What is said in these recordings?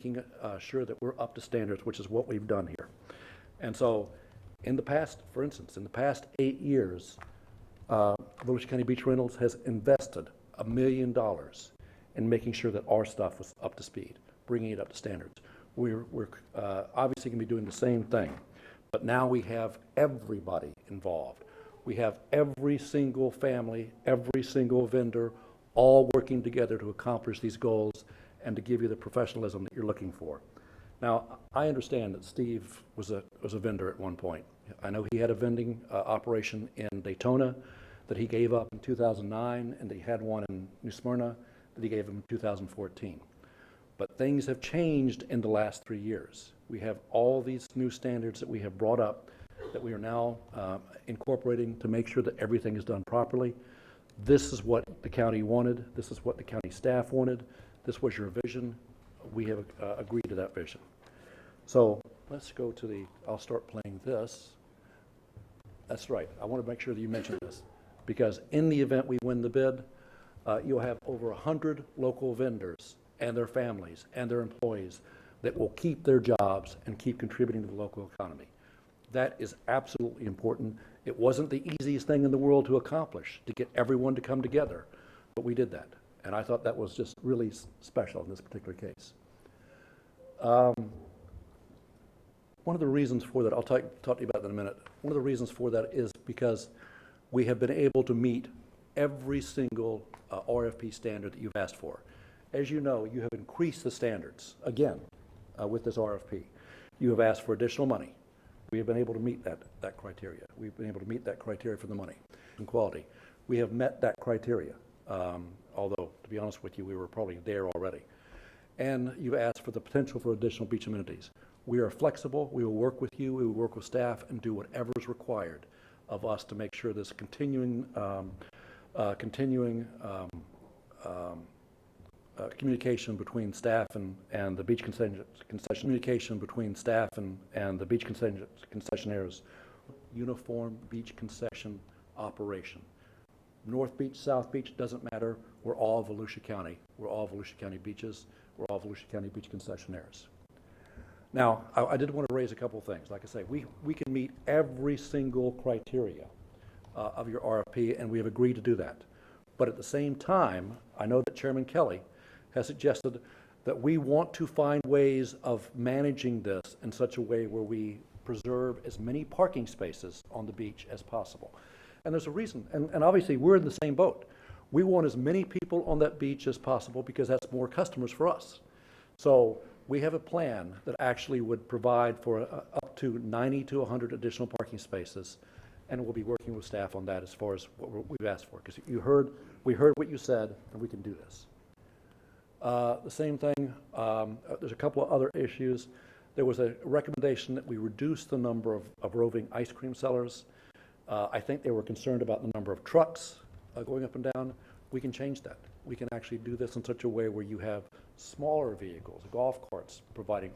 making sure that we're up to standards, which is what we've done here. And so in the past, for instance, in the past 8 years, Volusia County Beach Rentals has invested $1 million in making sure that our stuff was up to speed, bringing it up to standards. We're obviously going to be doing the same thing, but now we have everybody involved. We have every single family, every single vendor, all working together to accomplish these goals and to give you the professionalism that you're looking for. Now, I understand that Steve was a vendor at one point. I know he had a vending operation in Daytona that he gave up in 2009, and he had one in New Smyrna that he gave him in 2014. But things have changed in the last 3 years. We have all these new standards that we have brought up that we are now incorporating to make sure that everything is done properly. This is what the county wanted. This is what the county staff wanted. This was your vision. We have agreed to that vision. So let's go to I'll start playing this. That's right. I want to make sure that you mention this, because in the event we win the bid, you'll have over 100 local vendors and their families and their employees that will keep their jobs and keep contributing to the local economy. That is absolutely important. It wasn't the easiest thing in the world to accomplish, to get everyone to come together, but we did that. And I thought that was just really special in this particular case. One of the reasons for that, I'll talk to you about that in a minute. One of the reasons for that is because we have been able to meet every single RFP standard that you've asked for. As you know, you have increased the standards, again, with this RFP. You have asked for additional money. We have been able to meet that criteria. We've been able to meet that criteria for the money and quality. We have met that criteria, although, to be honest with you, we were probably there already. And you asked for the potential for additional beach amenities. We are flexible. We will work with you. We will work with staff and do whatever is required of us to make sure this continuing communication between staff and the beach concessionaires, uniform beach concession operation. North Beach, South Beach, doesn't matter. We're all Volusia County. We're all Volusia County beaches. We're all Volusia County beach concessionaires. Now, I did want to raise a couple things. Like I say, we can meet every single criteria of your RFP, and we have agreed to do that. But at the same time, I know that Chairman Kelly has suggested that we want to find ways of managing this in such a way where we preserve as many parking spaces on the beach as possible. And there's a reason, and obviously we're in the same boat. We want as many people on that beach as possible because that's more customers for us. So we have a plan that actually would provide for up to 90 to 100 additional parking spaces, and we'll be working with staff on that as far as what we've asked for, because we heard what you said, and we can do this. The same thing, there's a couple of other issues. There was a recommendation that we reduce the number of roving ice cream sellers. I think they were concerned about the number of trucks going up and down. We can change that. We can actually do this in such a way where you have smaller vehicles, golf carts providing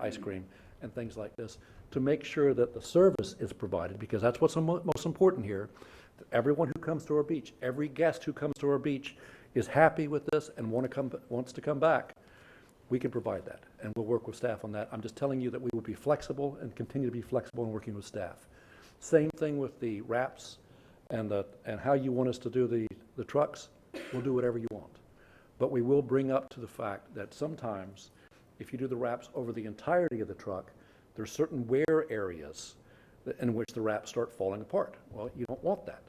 ice cream and things like this to make sure that the service is provided, because that's what's most important here. That everyone who comes to our beach, every guest who comes to our beach is happy with this and wants to come back. We can provide that, and we'll work with staff on that. I'm just telling you that we will be flexible and continue to be flexible in working with staff. Same thing with the wraps and how you want us to do the trucks. We'll do whatever you want. But we will bring up to the fact that sometimes if you do the wraps over the entirety of the truck, there's certain wear areas in which the wraps start falling apart. Well, you don't want that.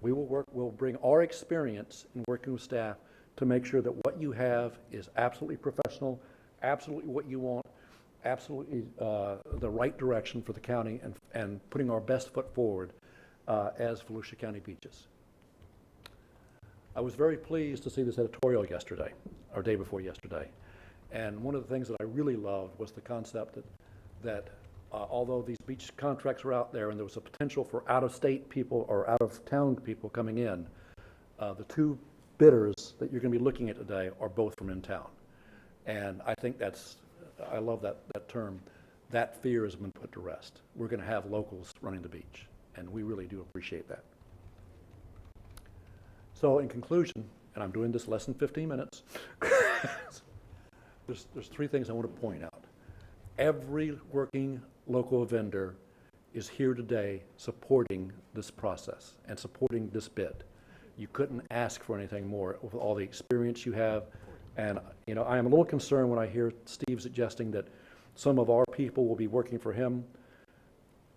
We'll bring our experience in working with staff to make sure that what you have is absolutely professional, absolutely what you want, absolutely the right direction for the county, and putting our best foot forward as Volusia County Beaches. I was very pleased to see this editorial yesterday, or day before yesterday. And one of the things that I really loved was the concept that although these beach contracts were out there and there was a potential for out-of-state people or out-of-town people coming in, the two bidders that you're going to be looking at today are both from in town. And I think I love that term. That fear has been put to rest. We're going to have locals running the beach, and we really do appreciate that. So in conclusion, and I'm doing this less than 15 minutes, There's three things I want to point out. Every working local vendor is here today supporting this process and supporting this bid. You couldn't ask for anything more with all the experience you have. And, I am a little concerned when I hear Steve suggesting that some of our people will be working for him.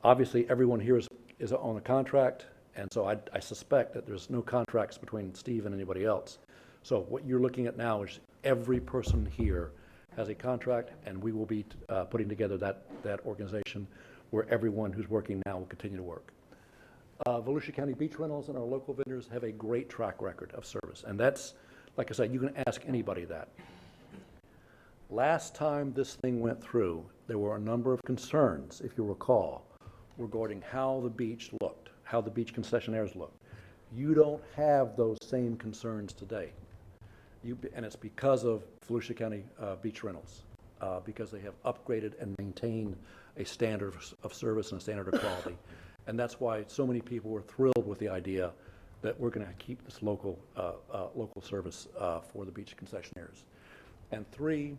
Obviously, everyone here is on a contract, and so I suspect that there's no contracts between Steve and anybody else. So what you're looking at now is every person here has a contract, and we will be putting together that organization where everyone who's working now will continue to work. Volusia County Beach Rentals and our local vendors have a great track record of service, and that's, like I said, you can ask anybody that. Last time this thing went through, there were a number of concerns, if you recall, regarding how the beach looked, how the beach concessionaires looked. You don't have those same concerns today. And it's because of Volusia County Beach Rentals, because they have upgraded and maintained a standard of service and a standard of quality. And that's why so many people were thrilled with the idea that we're going to keep this local service for the beach concessionaires. And three,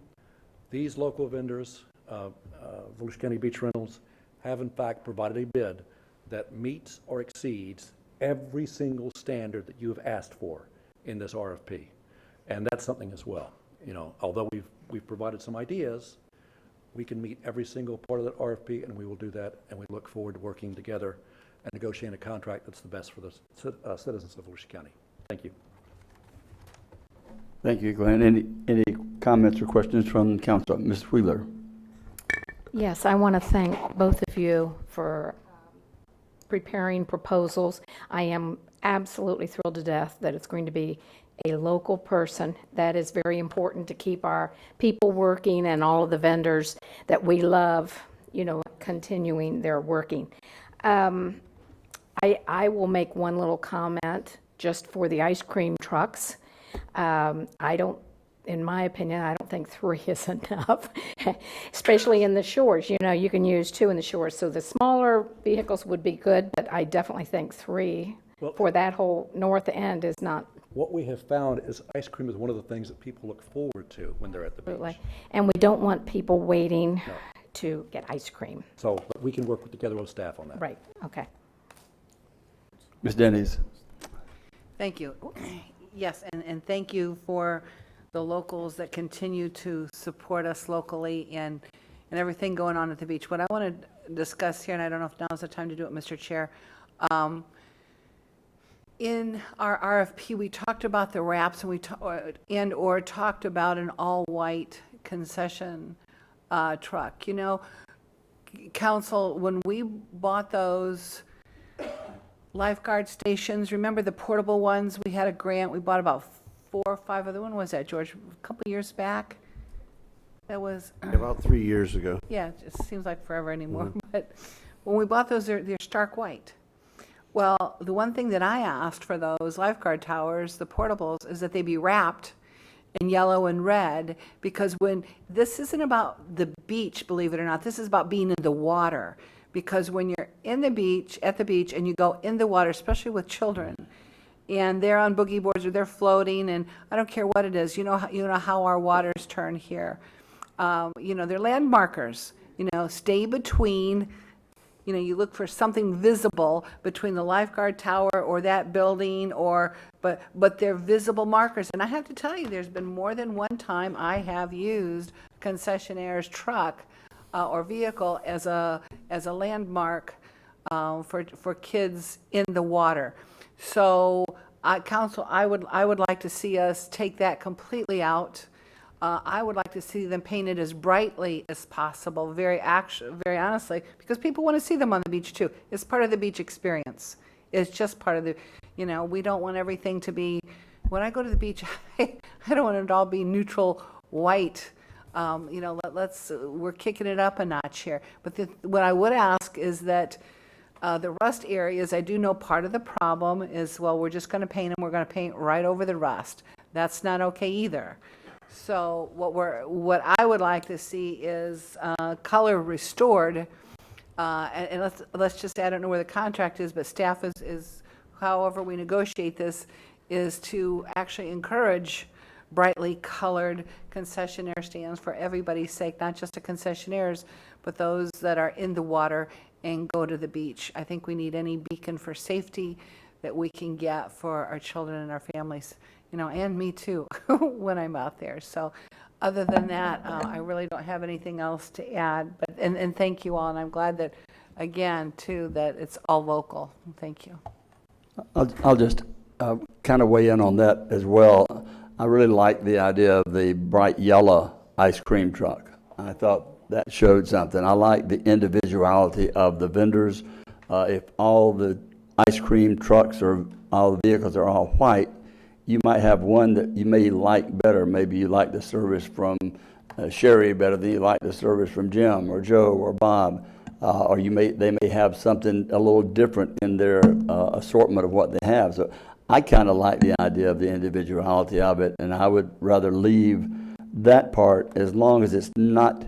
these local vendors, Volusia County Beach Rentals, have in fact provided a bid that meets or exceeds every single standard that you have asked for in this RFP. And that's something as well. Although we've provided some ideas, we can meet every single part of that RFP, and we will do that, and we look forward to working together and negotiating a contract that's the best for the citizens of Volusia County. Thank you. Thank you, Glenn. Any comments or questions from council? Ms. Wheeler. Yes, I want to thank both of you for preparing proposals. I am absolutely thrilled to death that it's going to be a local person. That is very important to keep our people working and all of the vendors that we love, continuing their working. I will make one little comment just for the ice cream trucks. In my opinion, I don't think 3 is enough, especially in the shores. You can use 2 in the shores. So the smaller vehicles would be good, but I definitely think 3 for that whole north end is not. What we have found is ice cream is one of the things that people look forward to when they're at the beach. And we don't want people waiting to get ice cream. So but we can work together with staff on that. Right, okay. Ms. Denny's. Thank you. Yes, and thank you for the locals that continue to support us locally and everything going on at the beach. What I want to discuss here, and I don't know if now's the time to do it, Mr. Chair, in our RFP, we talked about the wraps and or talked about an all-white concession truck. Council, when we bought those lifeguard stations, remember the portable ones? We had a grant. We bought about 4 or 5 of them. When was that, George? A couple of years back? That was... About 3 years ago. Yeah, it just seems like forever anymore. But when we bought those, they're stark white. Well, the one thing that I asked for those lifeguard towers, the portables, is that they be wrapped in yellow and red, because this isn't about the beach, believe it or not, this is about being in the water. Because when you're at the beach, and you go in the water, especially with children, and they're on boogie boards or they're floating, and I don't care what it is, you know how our waters turn here. They're land markers. Stay between. You look for something visible between the lifeguard tower or that building, but they're visible markers. And I have to tell you, there's been more than one time I have used concessionaire's truck or vehicle as a landmark for kids in the water. So, council, I would like to see us take that completely out. I would like to see them painted as brightly as possible, very honestly, because people want to see them on the beach too. It's part of the beach experience. It's just part of we don't want everything to be, when I go to the beach, I don't want it to all be neutral white. We're kicking it up a notch here. But what I would ask is that the rust areas, I do know part of the problem is, we're just going to paint them. We're going to paint right over the rust. That's not okay either. So what I would like to see is color restored, and let's just say, I don't know where the contract is, but staff is however we negotiate this, is to actually encourage brightly colored concessionaire stands for everybody's sake, not just the concessionaires, but those that are in the water and go to the beach. I think we need any beacon for safety that we can get for our children and our families, and me too, when I'm out there. So other than that, I really don't have anything else to add, but, and thank you all, and I'm glad that, again, too, that it's all local. Thank you. I'll just kind of weigh in on that as well. I really like the idea of the bright yellow ice cream truck. I thought that showed something. I like the individuality of the vendors. If all the ice cream trucks or all the vehicles are all white, you might have one that you may like better. Maybe you like the service from Sherry better than you like the service from Jim or Joe or Bob. Or they may have something a little different in their assortment of what they have. So I kind of like the idea of the individuality of it, and I would rather leave that part as long as it's not,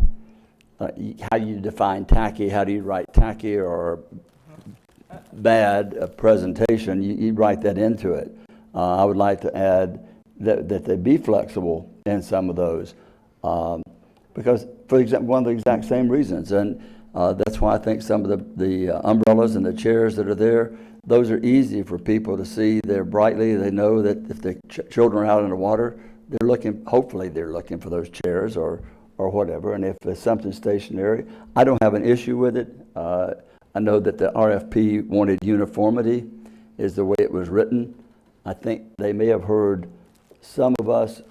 how do you define tacky? How do you write tacky or bad presentation? You write that into it. I would like to add that they be flexible in some of those, because, for example, one of the exact same reasons, and that's why I think some of the umbrellas and the chairs that are there, those are easy for people to see. They're brightly. They know that if the children are out in the water, hopefully they're looking for those chairs or whatever. And if there's something stationary, I don't have an issue with it. I know that the RFP wanted uniformity is the way it was written. I think they may have heard some of us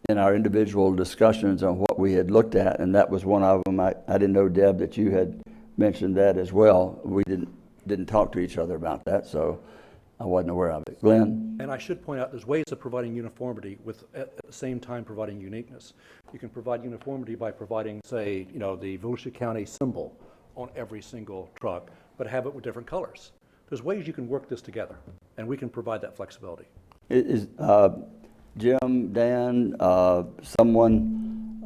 in our individual discussions on what we had looked at, and that was one of them. I didn't know, Deb, that you had mentioned that as well. We didn't talk to each other about that, so I wasn't aware of it. Glenn? And I should point out, there's ways of providing uniformity with, at the same time, providing uniqueness. You can provide uniformity by providing, say, the Volusia County symbol on every single truck, but have it with different colors. There's ways you can work this together, and we can provide that flexibility. Is Jim, Dan, someone,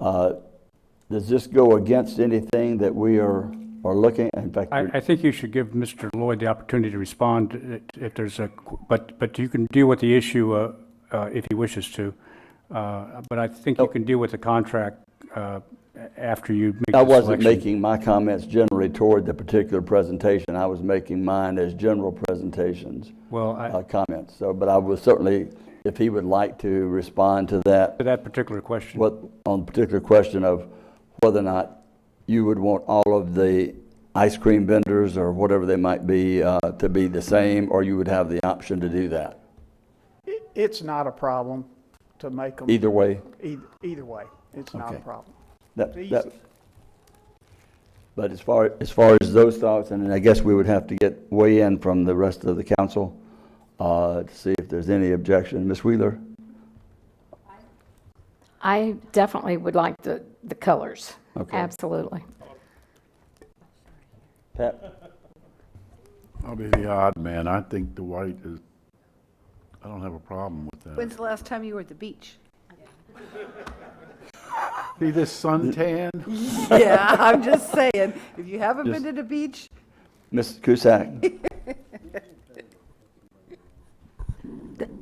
does this go against anything that we are looking at? In fact, I think you should give Mr. Lloyd the opportunity to respond if there's but you can deal with the issue if he wishes to. But I think you can deal with the contract after you make the I wasn't selection. making my comments generally toward the particular presentation. I was making mine as general presentations, Well, comments. So, but I was certainly, if he would like to respond to that, to that particular question. on the particular question of whether or not you would want all of the ice cream vendors or whatever they might be to be the same, or you would have the option to do that. It's not a problem to make them. Either way. Either way, it's not a Okay. problem. But as far as those thoughts, and I guess we would have to get weigh in from the rest of the council to see if there's any objection. Ms. Wheeler? I definitely would like the colors. Okay. Absolutely. Pat? I'll be the odd man. I think the white is, I don't have a problem with that. When's the last time you were at the beach? See this suntan? Yeah, I'm just saying, if you haven't been to the beach, Ms. Cusack?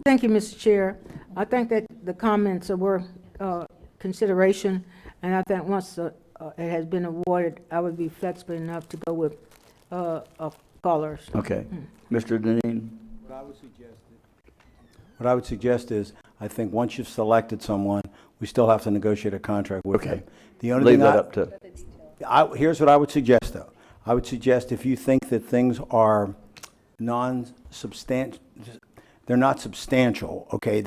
Thank you, Mr. Chair. I think that the comments are worth consideration, and I think once it has been awarded, I would be flexible enough to go with colors. Okay. Mr. Deneen? What I would suggest is, I think once you've selected someone, we still have to negotiate a contract with them. Okay. The only Leave thing that up to, here's what I would suggest, though. I would suggest if you think that things are they're not substantial, okay?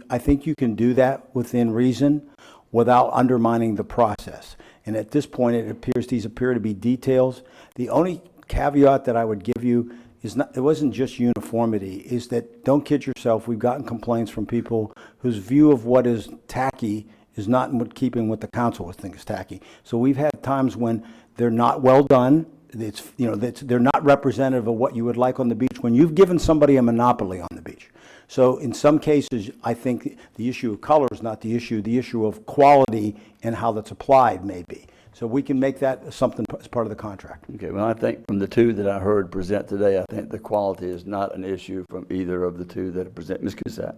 I think you can do that within reason without undermining the process. And at this point, these appear to be details. The only caveat that I would give you is it wasn't just uniformity, is that don't kid yourself. We've gotten complaints from people whose view of what is tacky is not in keeping what the council would think is tacky. So we've had times when they're not well done. They're not representative of what you would like on the beach when you've given somebody a monopoly on the beach. So in some cases, I think the issue of color is not the issue. The issue of quality and how that's applied may be. So we can make that something as part of the contract. okay, well, I think from the two that I heard present today, I think the quality is not an issue from either of the two that present. Ms. Cusack?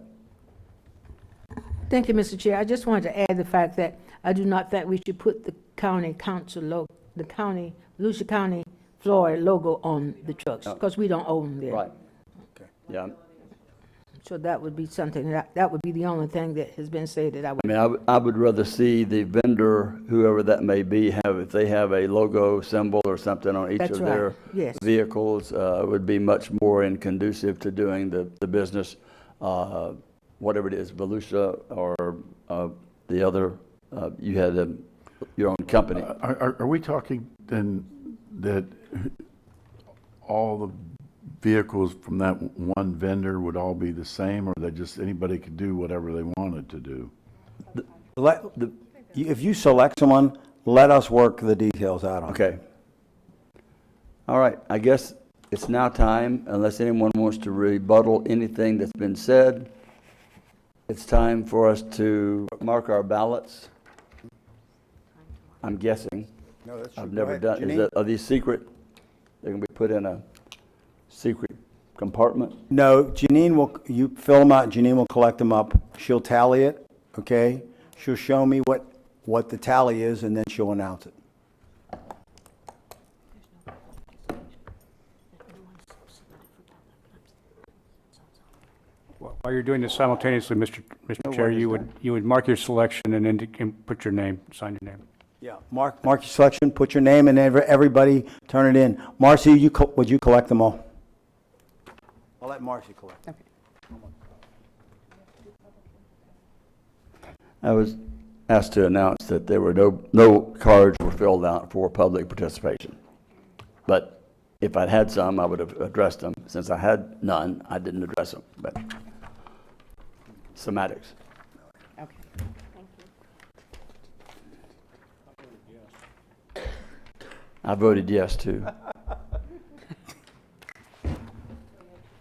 Thank you, Mr. Chair. I just wanted to add the fact that I do not think we should put the county council Volusia County, Florida logo on the trucks, because we don't own them there. Right. Yeah, So that would be something, that would be the only thing that has been said that I would. I mean, I would rather see the vendor, whoever that may be, if they have a logo symbol or something on each That's of right, their yes. vehicles, would be much more conducive to doing the business, whatever it is, Volusia or the other, you had your own company. Are we talking then that all the vehicles from that one vendor would all be the same, or that just anybody could do whatever they wanted to do? If you select someone, let us work the details out on it. Okay. All right, I guess it's now time, unless anyone wants to rebuttal anything that's been said, it's time for us to mark our ballots. I'm guessing. No, that's true. I've Go never ahead. done, Janine? are these secret? They're gonna be put in a secret compartment? No, you fill them out, Janine will collect them up, she'll tally it, okay? She'll show me what the tally is, and then she'll announce it. While you're doing this simultaneously, Mr. Chair, you would mark your selection and and put your name, sign your name. Yeah, mark your selection, put your name, and everybody turn it in. Marcy, would you collect them all? I'll let Marcy collect. I was asked to announce that there were no cards were filled out for public participation. But if I'd had some, I would have addressed them. Since I had none, I didn't address them, but semantics. Okay. I voted yes, too.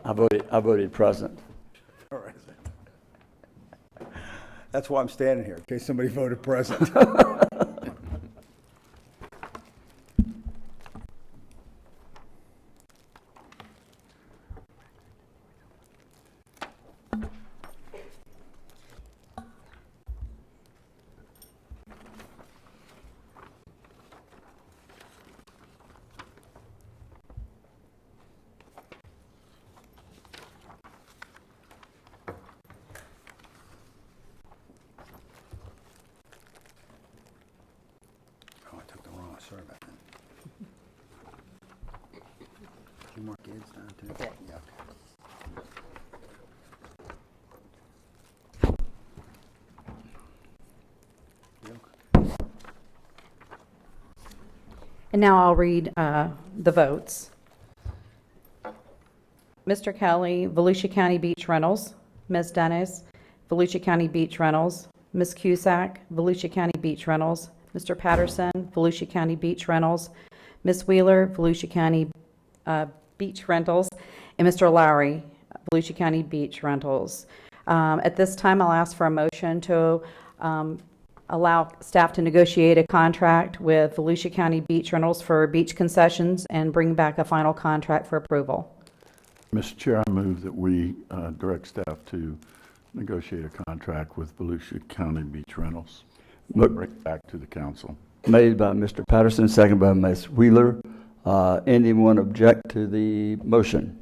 I voted present. All right. That's why I'm standing here, in case somebody voted present. Oh, I took the wrong, sorry about that. Did you mark Ed's down too? Yeah, okay. And now I'll read the votes. Mr. Kelly, Volusia County Beach Rentals. Ms. Dennis, Volusia County Beach Rentals. Ms. Cusack, Volusia County Beach Rentals. Mr. Patterson, Volusia County Beach Rentals. Ms. Wheeler, Volusia County Beach Rentals. And Mr. Lowry, Volusia County Beach Rentals. At this time, I'll ask for a motion to allow staff to negotiate a contract with Volusia County Beach Rentals for beach concessions and bring back a final contract for approval. Mr. Chair, I move that we direct staff to negotiate a contract with Volusia County Beach Rentals. Bring it back to the council. Made by Mr. Patterson, second by Ms. Wheeler. Anyone object to the motion?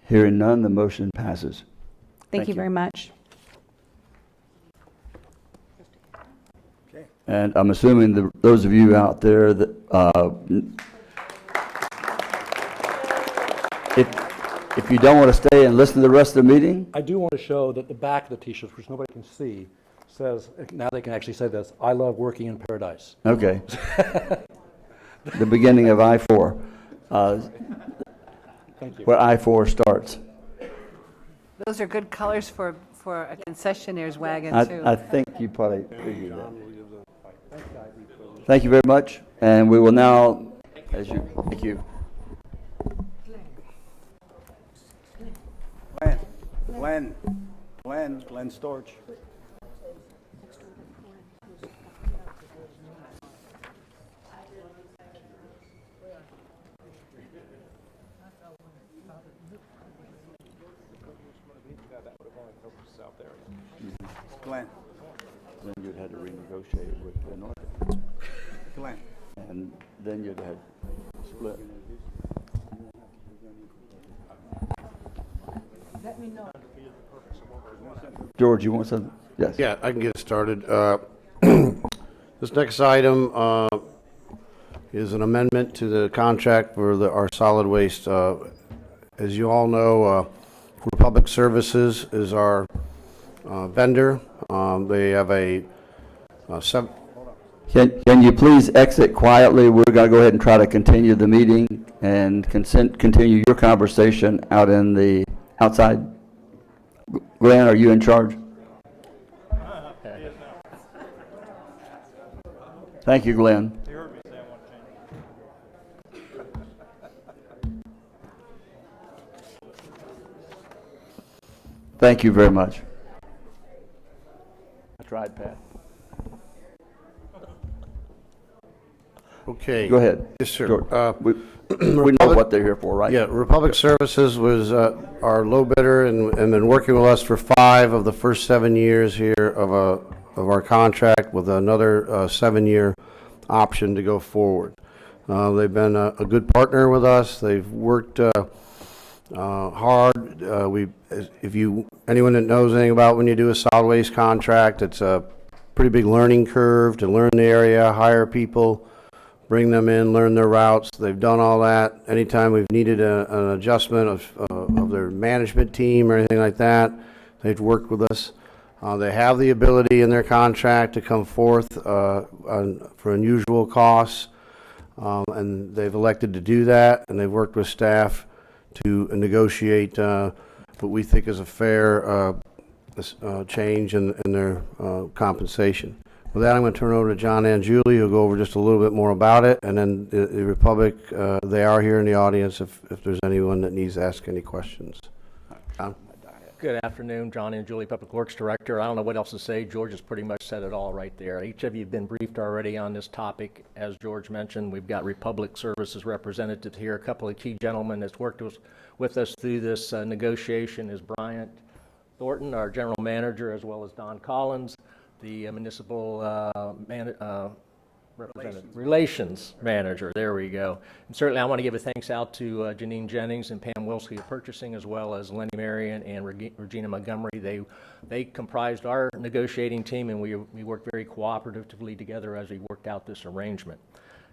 Hearing none, the motion passes. Thank you very much. And I'm assuming those of you out there that, if you don't want to stay and listen to the rest of the meeting, I do want to show that the back of the T-shirts, which nobody can see, says, now they can actually say this, "I love working in paradise." okay. The beginning of I-4, Thank you. where I-4 starts. Those are good colors for a concessionaire's wagon, too. I think you probably figured that. Thank you very much, and we will now, thank you. Glenn Storch. Glenn, Then you'd have to renegotiate it with the North. Glenn. And then you'd have split. George, you want something? Yes. Yeah, I can get it started. This next item is an amendment to the contract for our solid waste. As you all know, Republic Services is our vendor. They have a Can you please exit quietly? We're going to go ahead and try to continue the meeting and continue your conversation out in the outside. Glenn, are you in charge? Thank you, Glenn. Thank you very much. I tried, Pat. Okay. Go ahead. Yes, sir. George. We know what they're here for, right? Yeah, Republic Services was our low bidder and been working with us for 5 of the first 7 years here of our contract, with another 7-year option to go forward. They've been a good partner with us. They've worked hard. Anyone that knows anything about when you do a solid waste contract, it's a pretty big learning curve to learn the area, hire people, bring them in, learn their routes. They've done all that. Anytime we've needed an adjustment of their management team or anything like that, they've worked with us. They have the ability in their contract to come forth for unusual costs, and they've elected to do that, and they've worked with staff to negotiate what we think is a fair change in their compensation. With that, I'm going to turn it over to John Angiuli, who'll go over just a little bit more about it, and then the Republic, they are here in the audience if there's anyone that needs to ask any questions. John? Good afternoon, John Angiuli, Public Works Director. I don't know what else to say. George has pretty much said it all right there. Each of you have been briefed already on this topic. As George mentioned, we've got Republic Services representatives here. A couple of key gentlemen that's worked with us through this negotiation is Bryant Thornton, our General Manager, as well as Don Collins, the Municipal Relations Manager. There we go. And certainly I want to give a thanks out to Janine Jennings and Pam Wilski of Purchasing, as well as Lenny Marion and Regina Montgomery. They comprised our negotiating team, and we worked very cooperatively together as we worked out this arrangement.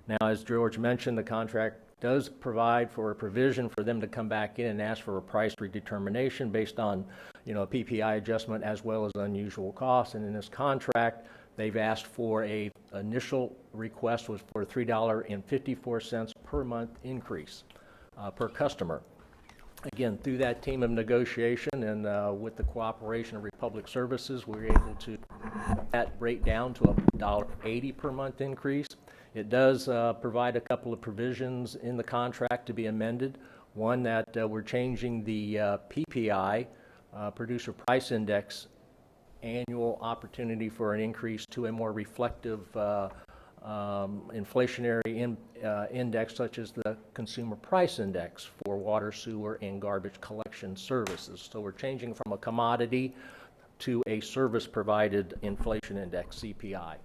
Now, as George mentioned, the contract does provide for a provision for them to come back in and ask for a price redetermination based on, a PPI adjustment as well as unusual costs. And in this contract, they've asked for a initial request was for $3.54 per month increase per customer. Again, through that team of negotiation and with the cooperation of Republic Services, we were able to that break down to $1.80 per month increase. It does provide a couple of provisions in the contract to be amended. One, that we're changing the PPI, Producer Price Index, annual opportunity for an increase to a more reflective inflationary index, such as the Consumer Price Index for water, sewer, and garbage collection services. So we're changing from a commodity to a service-provided inflation index, CPI.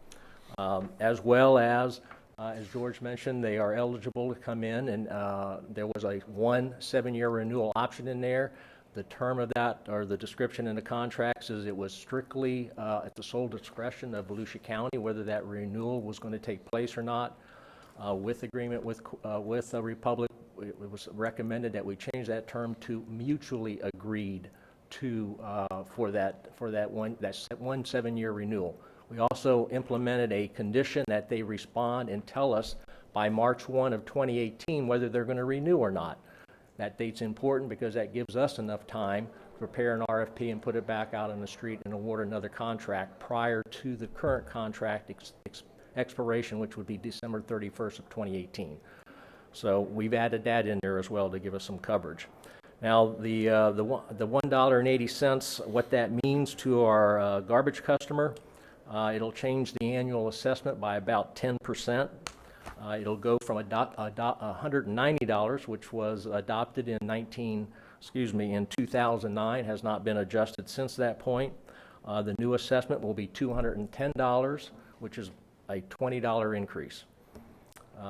As well as George mentioned, they are eligible to come in, and there was a 7-year renewal option in there. The term of that, or the description in the contracts, is it was strictly at the sole discretion of Volusia County whether that renewal was going to take place or not. With agreement with the Republic, it was recommended that we change that term to mutually agreed to for that 7-year renewal. We also implemented a condition that they respond and tell us by March 1 of 2018 whether they're going to renew or not. That date's important because that gives us enough time to prepare an RFP and put it back out on the street and award another contract prior to the current contract expiration, which would be December 31st of 2018. So we've added that in there as well to give us some coverage. Now, the $1.80, what that means to our garbage customer, it'll change the annual assessment by about 10%. It'll go from $190, which was adopted in 2009, has not been adjusted since that point. The new assessment will be $210, which is a $20 increase.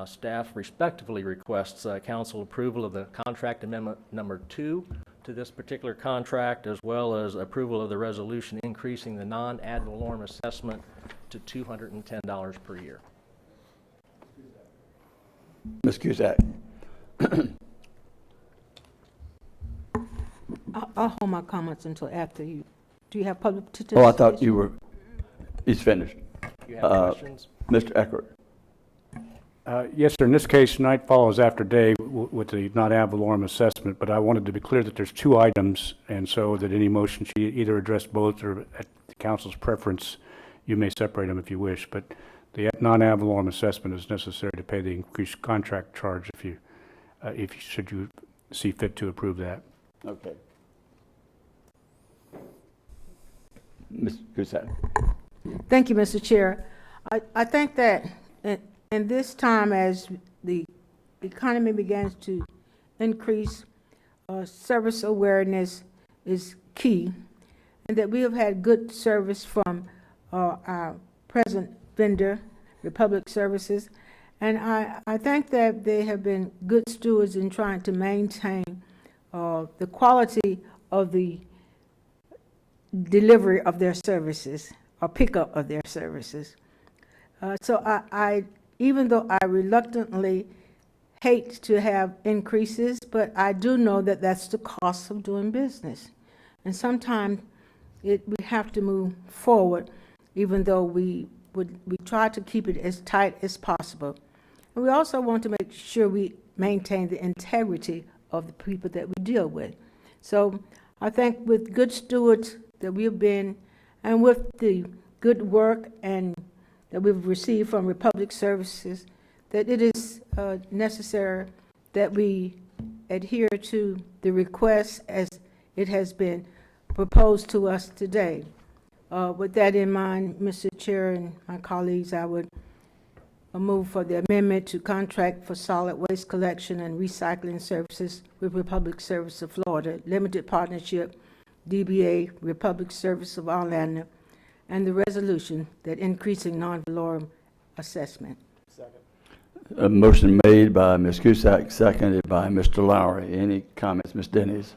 Staff respectively requests council approval of the contract amendment number 2 to this particular contract, as well as approval of the resolution increasing the non-ad valorem assessment to $210 per year. Ms. Cusack? I'll hold my comments until after you. Do you have public Oh, I participation? thought you were, he's finished. Do you have questions? Mr. Eckert? Yes, sir. In this case, night follows after day with the non-ad valorem assessment, but I wanted to be clear that there's 2 items, and so that any motion should either address both or at the council's preference, you may separate them if you wish, but the non-ad valorem assessment is necessary to pay the increased contract charge should you see fit to approve that. Okay. Ms. Cusack? Thank you, Mr. Chair. I think that in this time, as the economy begins to increase, service awareness is key, and that we have had good service from our present vendor, Republic Services, and I think that they have been good stewards in trying to maintain the quality of the delivery of their services or pickup of their services. So I even though I reluctantly hate to have increases, but I do know that that's the cost of doing business. And sometimes we have to move forward, even though we try to keep it as tight as possible. And we also want to make sure we maintain the integrity of the people that we deal with. So I think with good stewards that we've been, and with the good work and that we've received from Republic Services, that it is necessary that we adhere to the request as it has been proposed to us today. With that in mind, Mr. Chair and my colleagues, I would move for the amendment to contract for solid waste collection and recycling services with Republic Service of Florida, Limited Partnership, DBA Republic Service of Orlando, and the resolution that increasing non-valorem assessment. A motion made by Ms. Cusack, seconded by Mr. Lowry. Any comments, Ms. Denny's?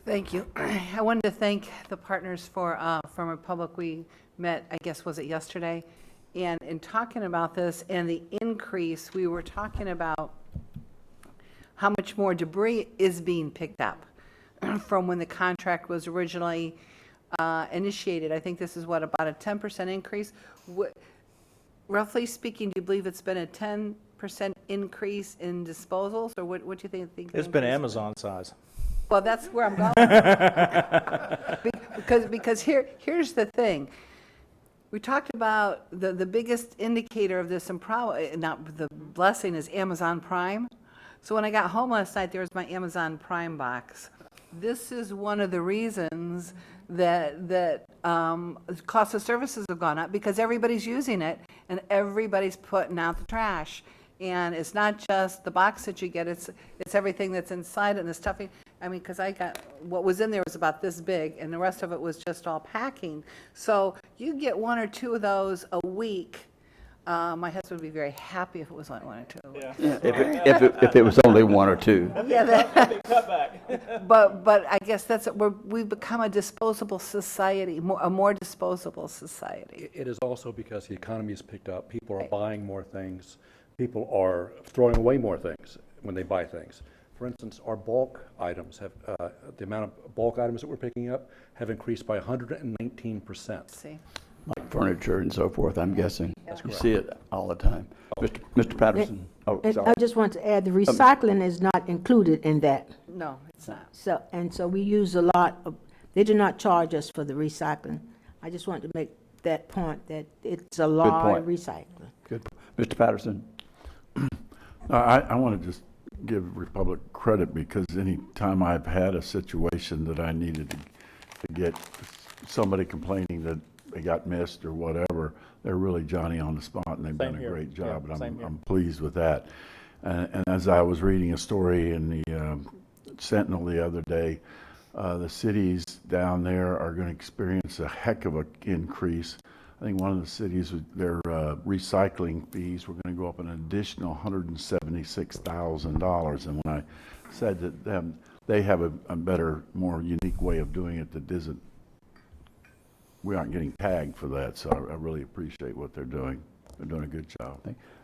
Thank you. I wanted to thank the partners from Republic. We met, I guess, was it yesterday? And in talking about this and the increase, we were talking about how much more debris is being picked up from when the contract was originally initiated. I think this is what, about a 10% increase? Roughly speaking, do you believe it's been a 10% increase in disposals, or what do you think? It's been Amazon size. Well, that's where I'm going. because here's the thing. We talked about the biggest indicator of this, and probably not the blessing, is Amazon Prime. So when I got home last night, there was my Amazon Prime box. This is one of the reasons that cost of services have gone up, because everybody's using it and everybody's putting out the trash. And it's not just the box that you get, it's everything that's inside it and the stuffing. I mean, because I got, what was in there was about this big, and the rest of it was just all packing. So you get 1 or 2 of those a week. My husband would be very happy if it was only 1 or 2. Yeah, if it was only 1 or 2. Yeah, but I guess that's we've become a disposable society, a more disposable society. It is also because the economy has picked up. People are buying more things. People are throwing away more things when they buy things. For instance, our bulk items have, the amount of bulk items that we're picking up have increased by 119%. See? Like furniture and so forth, I'm guessing. You see it all the time. Mr. Patterson? Oh, And sorry. I just want to add, the recycling is not included in that. No, it's not. So we use a lot of, they do not charge us for the recycling. I just want to make that point, that it's a lot of point. recycling. Good. Mr. Patterson? I want to just give Republic credit, because any time I've had a situation that I needed to get somebody complaining that they got missed or whatever, they're really Johnny on the spot, and they've done a great job, and I'm pleased with that. And as I was reading a story in the Sentinel the other day, the cities down there are going to experience a heck of an increase. I think one of the cities, their recycling fees were going to go up an additional $176,000. And when I said that they have a better, more unique way of doing it that isn't, we aren't getting tagged for that. So I really appreciate what they're doing. They're doing a good job.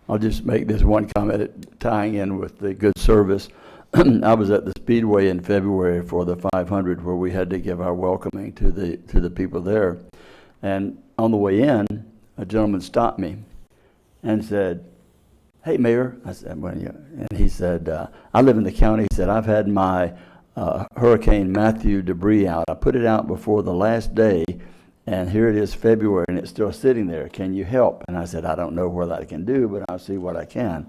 I'll just make this one comment tying in with the good service. I was at the Speedway in February for the 500 where we had to give our welcoming to the people there. And on the way in, a gentleman stopped me and said, "Hey, Mayor." I said, "Well, yeah." And he said, "I live in the county." He said, "I've had my Hurricane Matthew debris out. I put it out before the last day, and here it is February, and it's still sitting there. Can you help?" And I said, "I don't know what I can do, but I'll see what I can."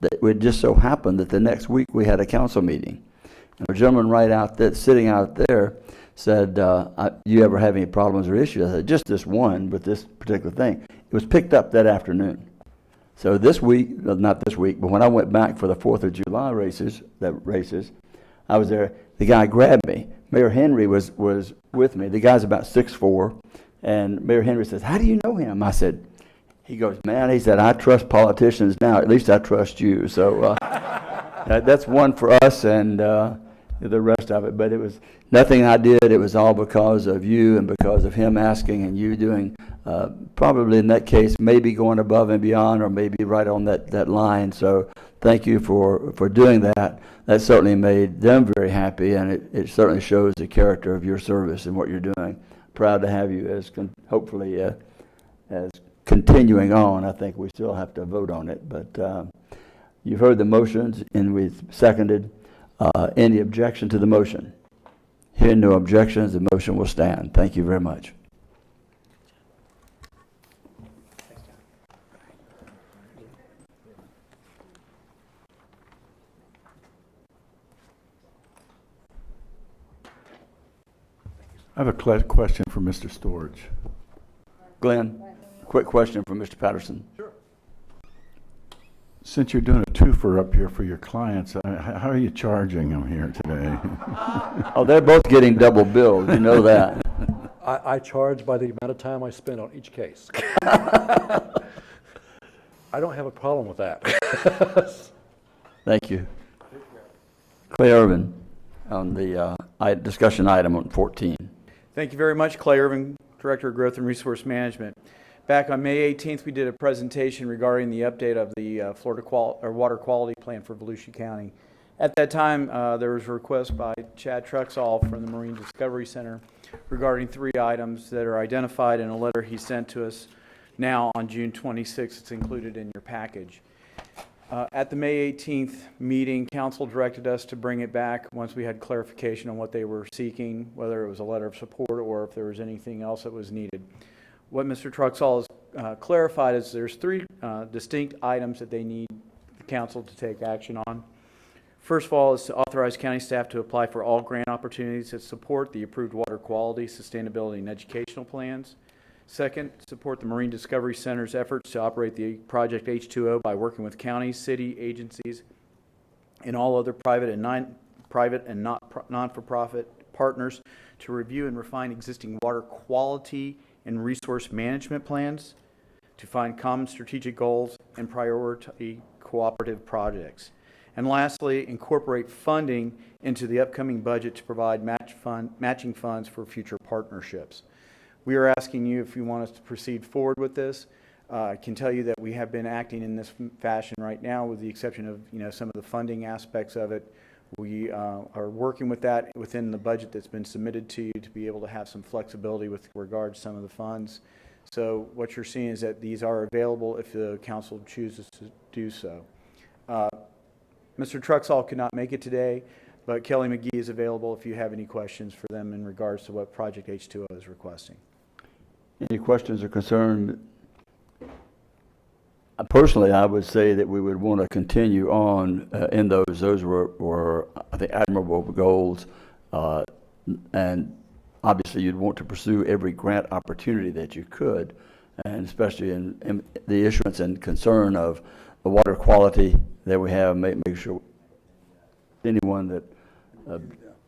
It just so happened that the next week we had a council meeting. And a gentleman right out there, sitting out there, said, "You ever have any problems or issues?" I said, "Just this one, but this particular thing." It was picked up that afternoon. So this week, not this week, but when I went back for the 4th of July races, I was there. The guy grabbed me. Mayor Henry was with me. The guy's about 6'4", and Mayor Henry says, "How do you know him?" I said, he goes, "Man," he said, "I trust politicians now. At least I trust you." So that's one for us, and the rest of it. But it was nothing I did. It was all because of you and because of him asking and you doing, probably in that case, maybe going above and beyond or maybe right on that line. So thank you for doing that. That certainly made them very happy, and it certainly shows the character of your service and what you're doing. Proud to have you as hopefully as continuing on. I think we still have to vote on it, but you've heard the motions and we've seconded. Any objection to the motion? Hearing no objections, the motion will stand. Thank you very much. I have a question for Mr. Storage. Glenn, quick question from Mr. Patterson. Sure. Since you're doing a twofer up here for your clients, how are you charging them here today? Oh, they're both getting double billed. You know that. I charge by the amount of time I spend on each case. I don't have a problem with that. Thank you. Clay Irvin on the discussion item on 14. Thank you very much, Clay Irvin, Director of Growth and Resource Management. Back on May 18th, we did a presentation regarding the update of the Florida Water Quality Plan for Volusia County. At that time, there was a request by Chad Truxall from the Marine Discovery Center regarding 3 items that are identified in a letter he sent to us now on June 26th. It's included in your package. At the May 18th meeting, Council directed us to bring it back once we had clarification on what they were seeking, whether it was a letter of support or if there was anything else that was needed. What Mr. Truxall has clarified is there's 3 distinct items that they need the Council to take action on. First of all is to authorize county staff to apply for all grant opportunities that support the approved water quality, sustainability, and educational plans. Second, support the Marine Discovery Center's efforts to operate the Project H2O by working with counties, city agencies, and all other private and non-for-profit partners to review and refine existing water quality and resource management plans, to find common strategic goals and priority cooperative projects. And lastly, incorporate funding into the upcoming budget to provide matching funds for future partnerships. We are asking you if you want us to proceed forward with this. I can tell you that we have been acting in this fashion right now, with the exception of some of the funding aspects of it. We are working with that within the budget that's been submitted to you to be able to have some flexibility with regard to some of the funds. So what you're seeing is that these are available if the council chooses to do so. Mr. Truxall could not make it today, but Kelly McGee is available if you have any questions for them in regards to what Project H2O is requesting. Any questions or concerns? Personally, I would say that we would want to continue on in those. Those were, I think, admirable goals. And obviously, you'd want to pursue every grant opportunity that you could, and especially in the issuance and concern of the water quality that we have, make sure anyone that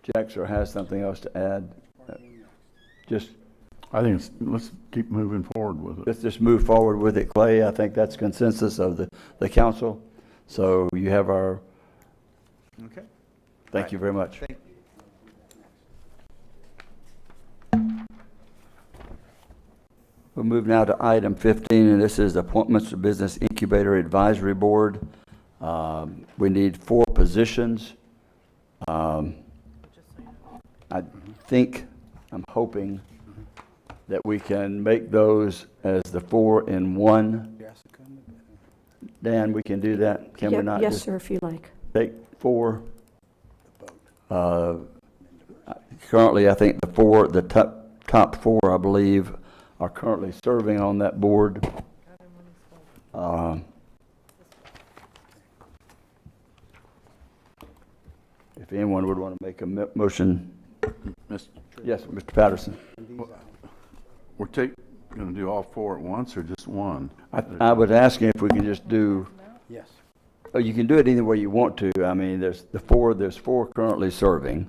objects or has something else to add, just, I think let's keep moving forward with it. let's just move forward with it, Clay. I think that's consensus of the council. So you have our, Okay. thank you very much. We'll move now to item 15, and this is appointments to Business Incubator Advisory Board. We need 4 positions. I think, I'm hoping that we can make those as the 4 in 1. Dan, we can do that? Can we not? Yes, just sir, if you like. take 4? Currently, I think the top 4, I believe, are currently serving on that board. If anyone would want to make a motion, Mr. yes, Mr. Patterson. We're going to do all 4 at once or just one? I was asking if we can just do, Yes. oh, you can do it any way you want to. I mean, there's 4 currently serving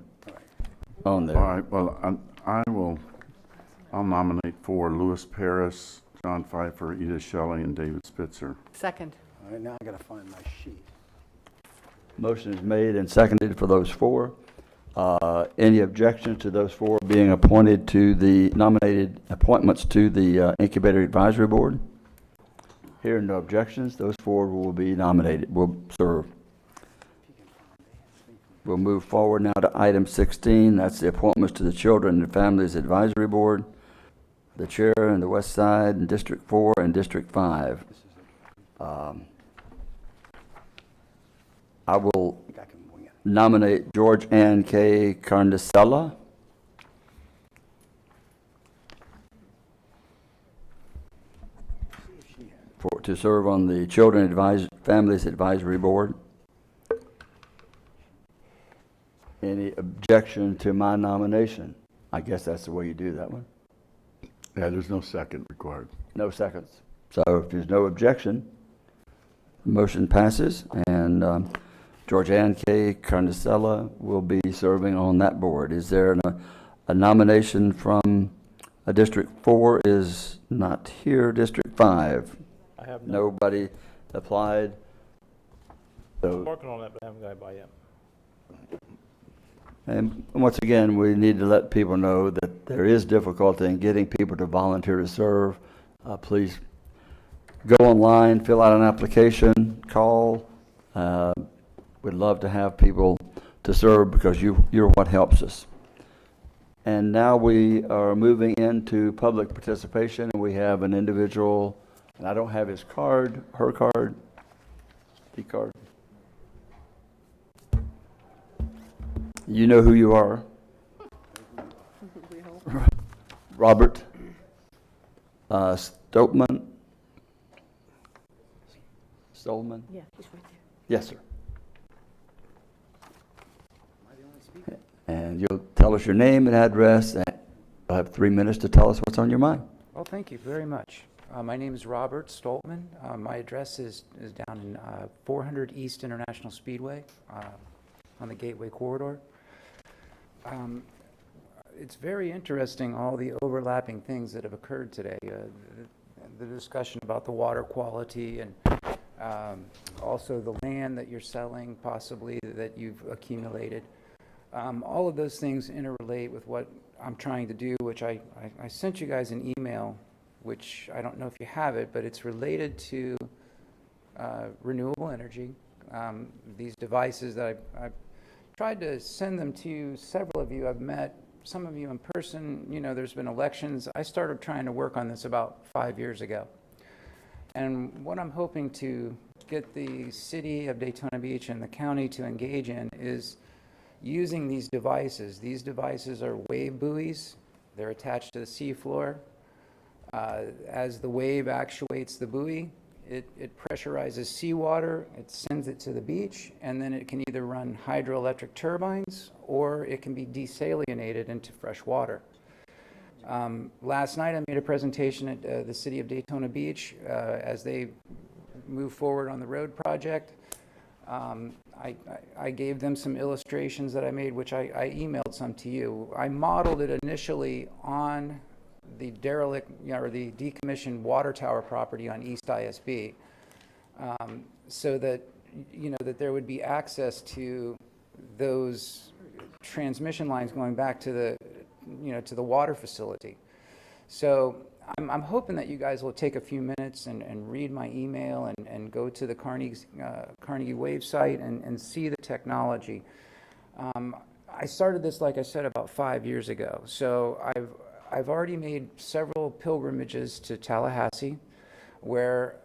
on there. All right, well, I'll nominate 4, Louis Paris, John Pfeiffer, Edith Shelley, and David Spitzer. Second. All right, now I gotta find my sheet. Motion is made and seconded for those 4. Any objections to those 4 being appointed to the nominated appointments to the Incubator Advisory Board? Hearing no objections, those 4 will be nominated, will serve. We'll move forward now to item 16. That's the appointments to the Children and Families Advisory Board, the chair in the West Side, and District 4 and District 5. I will I can wing it. nominate George Ann K. Carnicella. To serve on the Families Advisory Board. Any objection to my nomination? I guess that's the way you do that one. Yeah, there's no second required. No seconds. So if there's no objection, the motion passes, and George Ann K. Carnicella will be serving on that board. Is there a nomination from District 4 is not here. District 5? I have Nobody applied. So, working on that, but I haven't got it by yet. and once again, we need to let people know that there is difficulty in getting people to volunteer to serve. Please go online, fill out an application, call. We'd love to have people to serve because you're what helps us. And now we are moving into public participation, and we have an individual, and I don't have his card, her card, the card. You know who you are. Robert Stolman. Stolman? Yeah, he's right there. Yes, sir. And you'll tell us your name and address, and you'll have 3 minutes to tell us what's on your mind. Well, thank you very much. My name is Robert Stoltman. My address is down in 400 East International Speedway on the Gateway Corridor. It's very interesting, all the overlapping things that have occurred today. The discussion about the water quality and also the land that you're selling, possibly, that you've accumulated. All of those things interrelate with what I'm trying to do, which I sent you guys an email, which I don't know if you have it, but it's related to renewable energy. These devices that I've tried to send them to several of you. I've met some of you in person. You know, there's been elections. I started trying to work on this about 5 years ago. And what I'm hoping to get the city of Daytona Beach and the county to engage in is using these devices. These devices are wave buoys. They're attached to the seafloor. As the wave actuates the buoy, it pressurizes seawater, it sends it to the beach, and then it can either run hydroelectric turbines or it can be desalinated into fresh water. Last night I made a presentation at the city of Daytona Beach as they move forward on the road project. I gave them some illustrations that I made, which I emailed some to you. I modeled it initially on the derelict, or the decommissioned water tower property on East ISB, so that, that there would be access to those transmission lines going back to the, to the water facility. So I'm hoping that you guys will take a few minutes and read my email and go to the Carnegie Wave site and see the technology. I started this, like I said, about 5 years ago. So I've already made several pilgrimages to Tallahassee, where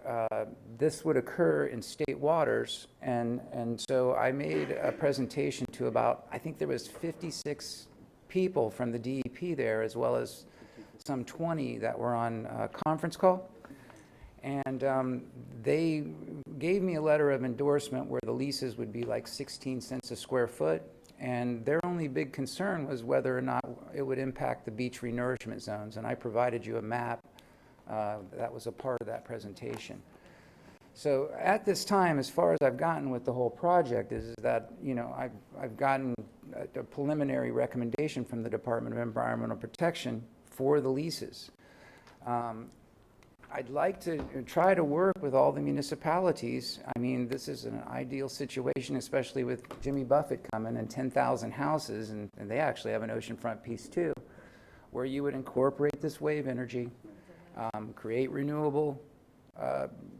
this would occur in state waters, and so I made a presentation to about, I think there was 56 people from the DEP there, as well as some 20 that were on a conference call, and they gave me a letter of endorsement where the leases would be like 16 cents a square foot, and their only big concern was whether or not it would impact the beach renourishment zones, and I provided you a map that was a part of that presentation. So at this time, as far as I've gotten with the whole project, is that, I've gotten a preliminary recommendation from the Department of Environmental Protection for the leases. I'd like to try to work with all the municipalities. I mean, this is an ideal situation, especially with Jimmy Buffett coming and 10,000 houses, and they actually have an oceanfront piece too, where you would incorporate this wave energy, create renewable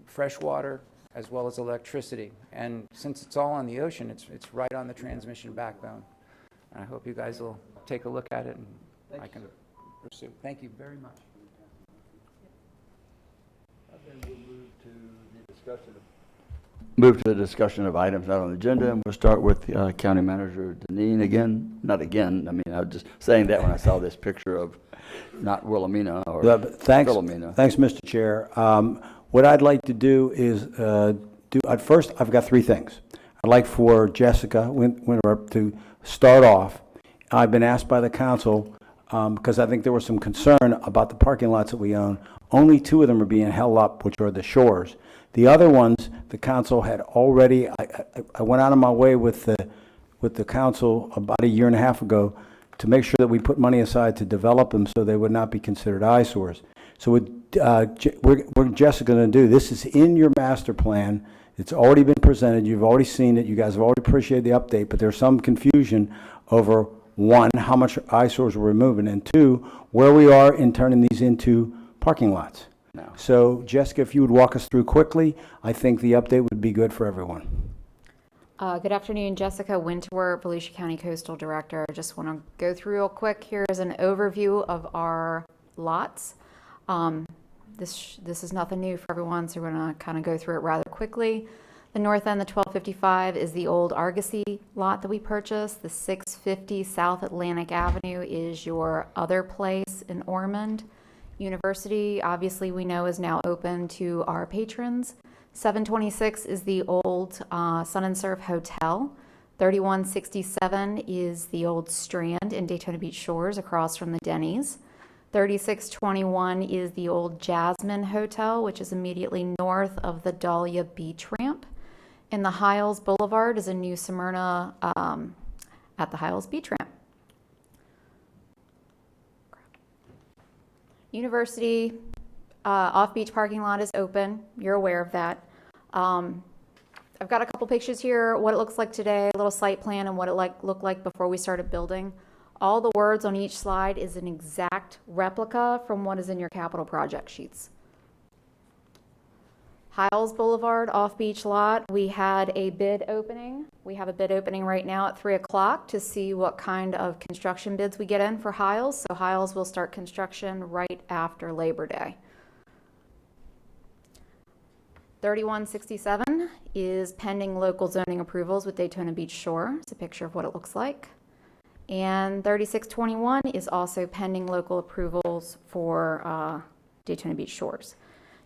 fresh water, as well as electricity. And since it's all on the ocean, it's right on the transmission backbone. And I hope you guys will take a look at it, and I can pursue. Thank you very much. Move to the discussion of items not on the agenda, and we'll start with County Manager Deneen again. Not again, I mean, I was just saying that when I saw this picture of not Wilhelmina or Philomena. Thanks, Mr. Chair. What I'd like to do is at first, I've got three things. I'd like for Jessica Winterup to start off. I've been asked by the council, because I think there was some concern about the parking lots that we own. Only two of them are being held up, which are the shores. The other ones, the council had already, I went out of my way with the council about a year and a half ago to make sure that we put money aside to develop them so they would not be considered eyesores. So what Jessica going to do, this is in your master plan. It's already been presented. You've already seen it. You guys have already appreciated the update, but there's some confusion over, one, how much eyesores we're removing, and two, where we are in turning these into parking lots. No. So, Jessica, if you would walk us through quickly, I think the update would be good for everyone. Good afternoon, Jessica Winterwerp, Volusia County Coastal Director. I just want to go through real quick. Here's an overview of our lots. This is nothing new for everyone, so we're going to kind of go through it rather quickly. The north end, the 1255, is the old Argosy lot that we purchased. The 650 South Atlantic Avenue is your other place in Ormond. University, obviously, we know is now open to our patrons. 726 is the old Sun and Surf Hotel. 3167 is the old Strand in Daytona Beach Shores across from the Denny's. 3621 is the old Jasmine Hotel, which is immediately north of the Dahlia Beach Ramp. And the Hiles Boulevard is a new Smyrna at the Hiles Beach Ramp. University off-beach parking lot is open. You're aware of that. I've got a couple pictures here, what it looks like today, a little site plan, and what it looked like before we started building. All the words on each slide is an exact replica from what is in your capital project sheets. Hiles Boulevard off-beach lot, we had a bid opening. We have a bid opening right now at 3 o'clock to see what kind of construction bids we get in for Hiles. So Hiles will start construction right after Labor Day. 3167 is pending local zoning approvals with Daytona Beach Shore. It's a picture of what it looks like. And 3621 is also pending local approvals for Daytona Beach Shores.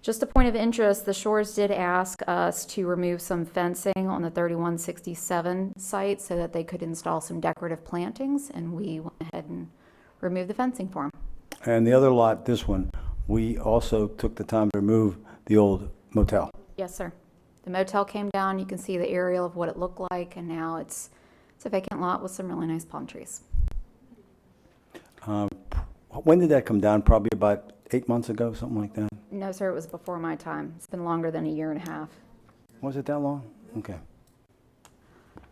Just a point of interest, the Shores did ask us to remove some fencing on the 3167 site so that they could install some decorative plantings, and we went ahead and removed the fencing for them. And the other lot, this one, we also took the time to remove the old motel. Yes, sir. The motel came down, you can see the aerial of what it looked like, and now it's a vacant lot with some really nice palm trees. When did that come down? Probably about 8 months ago, something like that? No, sir, it was before my time. It's been longer than a year and a half. Was it that long? Okay.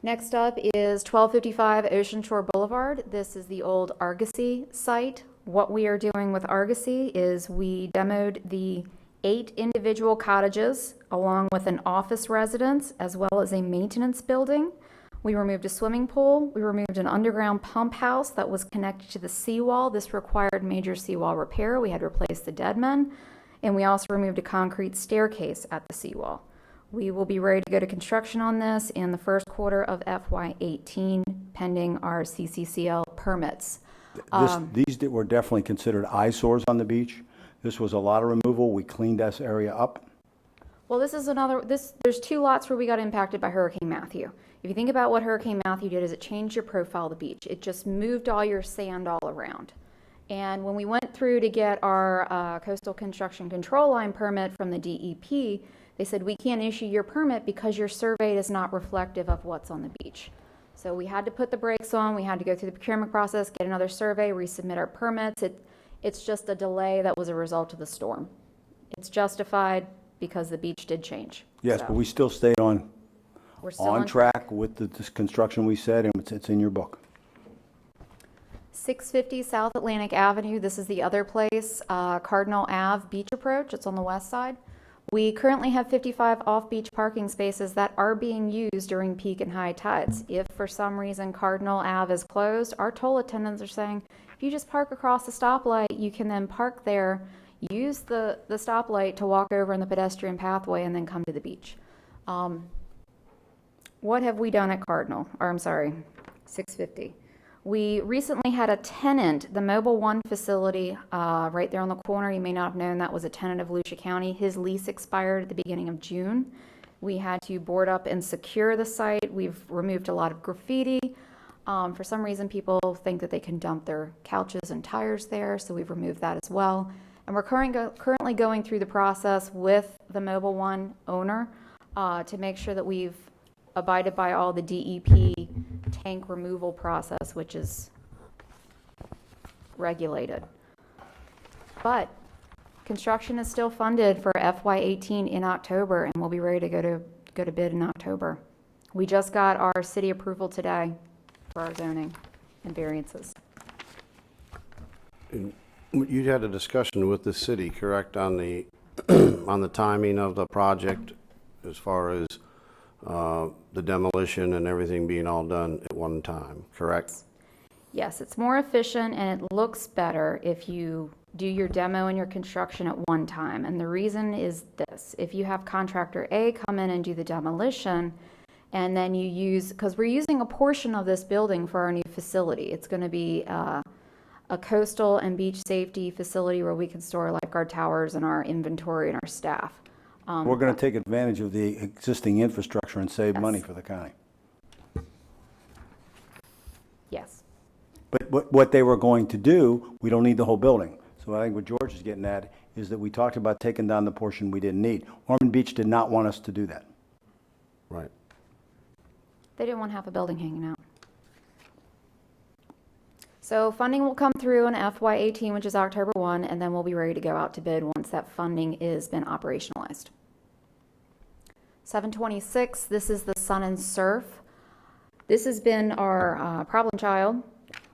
Next up is 1255 Ocean Shore Boulevard. This is the old Argosy site. What we are doing with Argosy is we demoed the 8 individual cottages along with an office residence as well as a maintenance building. We removed a swimming pool. We removed an underground pump house that was connected to the seawall. This required major seawall repair. We had to replace the dead men. And we also removed a concrete staircase at the seawall. We will be ready to go to construction on this in the first quarter of FY18, pending our CCCL permits. These were definitely considered eyesores on the beach. This was a lot of removal. We cleaned this area up. Well, there's 2 lots where we got impacted by Hurricane Matthew. If you think about what Hurricane Matthew did, is it changed your profile of the beach. It just moved all your sand all around. And when we went through to get our coastal construction control line permit from the DEP, they said, we can't issue your permit because your survey is not reflective of what's on the beach. So we had to put the brakes on. We had to go through the procurement process, get another survey, resubmit our permits. It's just a delay that was a result of the storm. It's justified because the beach did change. Yes, So but we still stayed on we're still track with this construction we said, and it's in your book. 650 South Atlantic Avenue. This is the other place, Cardinal Ave Beach Approach. It's on the west side. We currently have 55 off-beach parking spaces that are being used during peak and high tides. If for some reason Cardinal Ave is closed, our toll attendants are saying, if you just park across the stoplight, you can then park there, use the stoplight to walk over in the pedestrian pathway, and then come to the beach. What have we done at Cardinal? Or I'm sorry, 650. We recently had a tenant, the Mobile One facility, right there on the corner. You may not have known that was a tenant of Volusia County. His lease expired at the beginning of June. We had to board up and secure the site. We've removed a lot of graffiti. For some reason, people think that they can dump their couches and tires there, so we've removed that as well. And we're currently going through the process with the Mobile One owner to make sure that we've abided by all the DEP tank removal process, which is regulated. But construction is still funded for FY18 in October, and we'll be ready to go to bid in October. We just got our city approval today for our zoning and variances. You had a discussion with the city, correct, on the on the timing of the project as far as the demolition and everything being all done at one time, correct? Yes, it's more efficient and it looks better if you do your demo and your construction at one time. And the reason is this: if you have contractor A come in and do the demolition, and then you use, because we're using a portion of this building for our new facility. It's going to be a coastal and beach safety facility where we can store lifeguard towers and our inventory and our staff. We're going to take advantage of the existing infrastructure and save money for the county. Yes. But what they were going to do, we don't need the whole building. So I think what George is getting at is that we talked about taking down the portion we didn't need. Ormond Beach did not want us to do that. Right. They didn't want half a building hanging out. So funding will come through in FY18, which is October 1, and then we'll be ready to go out to bid once that funding is been operationalized. 726, this is the Sun and Surf. This has been our problem child.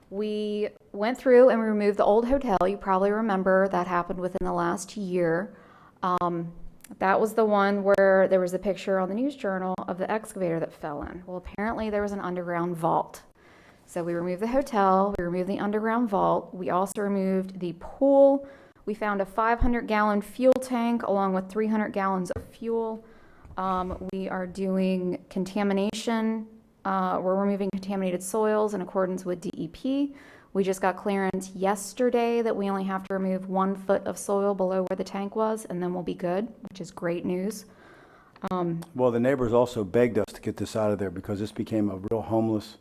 We went through and we removed the old hotel. You probably remember that happened within the last year. That was the one where there was a picture on the News Journal of the excavator that fell in. Well, apparently there was an underground vault. So we removed the hotel, we removed the underground vault, we also removed the pool. We found a 500-gallon fuel tank along with 300 gallons of fuel. We are doing contamination. We're removing contaminated soils in accordance with DEP. We just got clearance yesterday that we only have to remove 1 foot of soil below where the tank was, and then we'll be good, which is great news. Well, the neighbors also begged us to get this out of there because this became a real homeless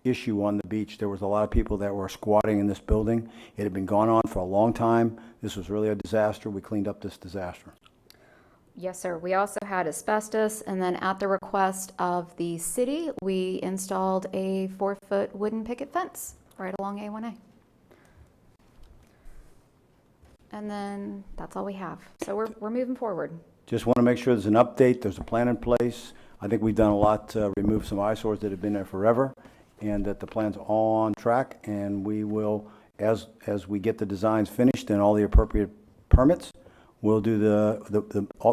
issue on the beach. There was a lot of people that were squatting in this building. It had been going on for a long time. This was really a disaster. We cleaned up this disaster. Yes, sir. We also had asbestos, and then at the request of the city, we installed a 4-foot wooden picket fence right along A1A. And then that's all we have. So we're moving forward. Just want to make sure there's an update, there's a plan in place. I think we've done a lot to remove some eyesores that have been there forever, and that the plan's all on track, and we will, as we get the designs finished and all the appropriate permits, we'll do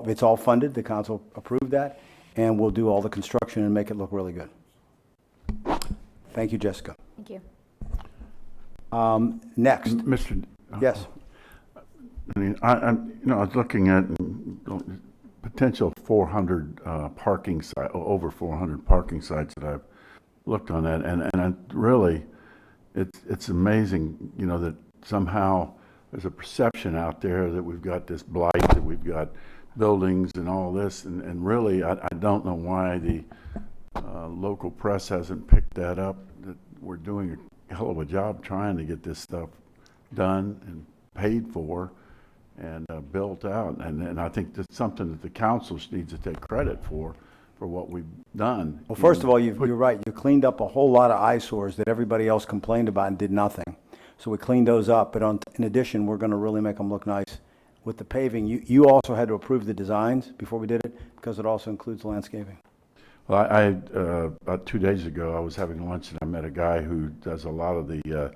it's all funded, the council approved that, and we'll do all the construction and make it look really good. Thank you, Jessica. Thank you. Next. Mr. Yes. I mean, I was looking at potential 400 parking site, over 400 parking sites that I've looked on that, and I really, it's amazing, that somehow there's a perception out there that we've got this blight, that we've got buildings and all this, and really, I don't know why the local press hasn't picked that up, that we're doing a hell of a job trying to get this stuff done and paid for and built out, and I think that's something that the council needs to take credit for what we've done. Well, first of all, you're right. You cleaned up a whole lot of eyesores that everybody else complained about and did nothing. So we cleaned those up, but in addition, we're going to really make them look nice. With the paving, you also had to approve the designs before we did it, because it also includes landscaping. Well, about 2 days ago, I was having lunch and I met a guy who does a lot of the,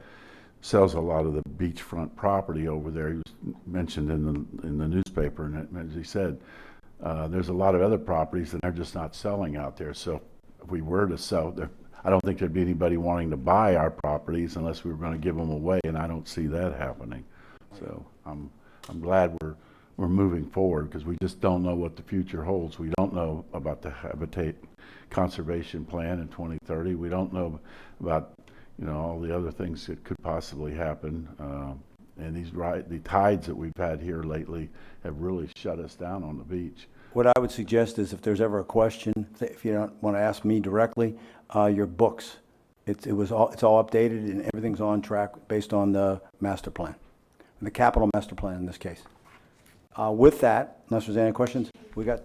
sells a lot of the beachfront property over there. He was mentioned in the newspaper, and as he said, there's a lot of other properties and they're just not selling out there. So if we were to sell, I don't think there'd be anybody wanting to buy our properties unless we were going to give them away, and I don't see that happening. So I'm glad we're moving forward, because we just don't know what the future holds. We don't know about the habitat conservation plan in 2030. We don't know about all the other things that could possibly happen. And the tides that we've had here lately have really shut us down on the beach. What I would suggest is, if there's ever a question, if you don't want to ask me directly, your books. It's all updated and everything's on track based on the master plan, the capital master plan in this case. With that, unless there's any questions, we got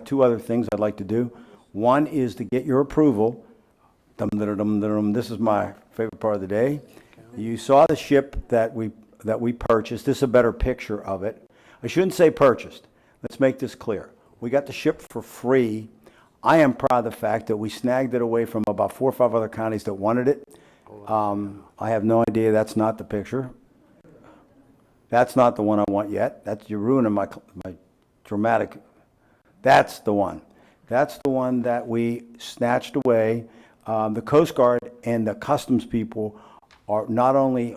two other things I'd like to do. One is to get your approval. This is my favorite part of the day. You saw the ship that we purchased. This is a better picture of it. I shouldn't say purchased. Let's make this clear. We got the ship for free. I am proud of the fact that we snagged it away from about 4 or 5 other counties that wanted it. I have no idea. That's not the picture. That's not the one I want yet. You're ruining my dramatic. That's the one. That's the one that we snatched away. The Coast Guard and the customs people are not only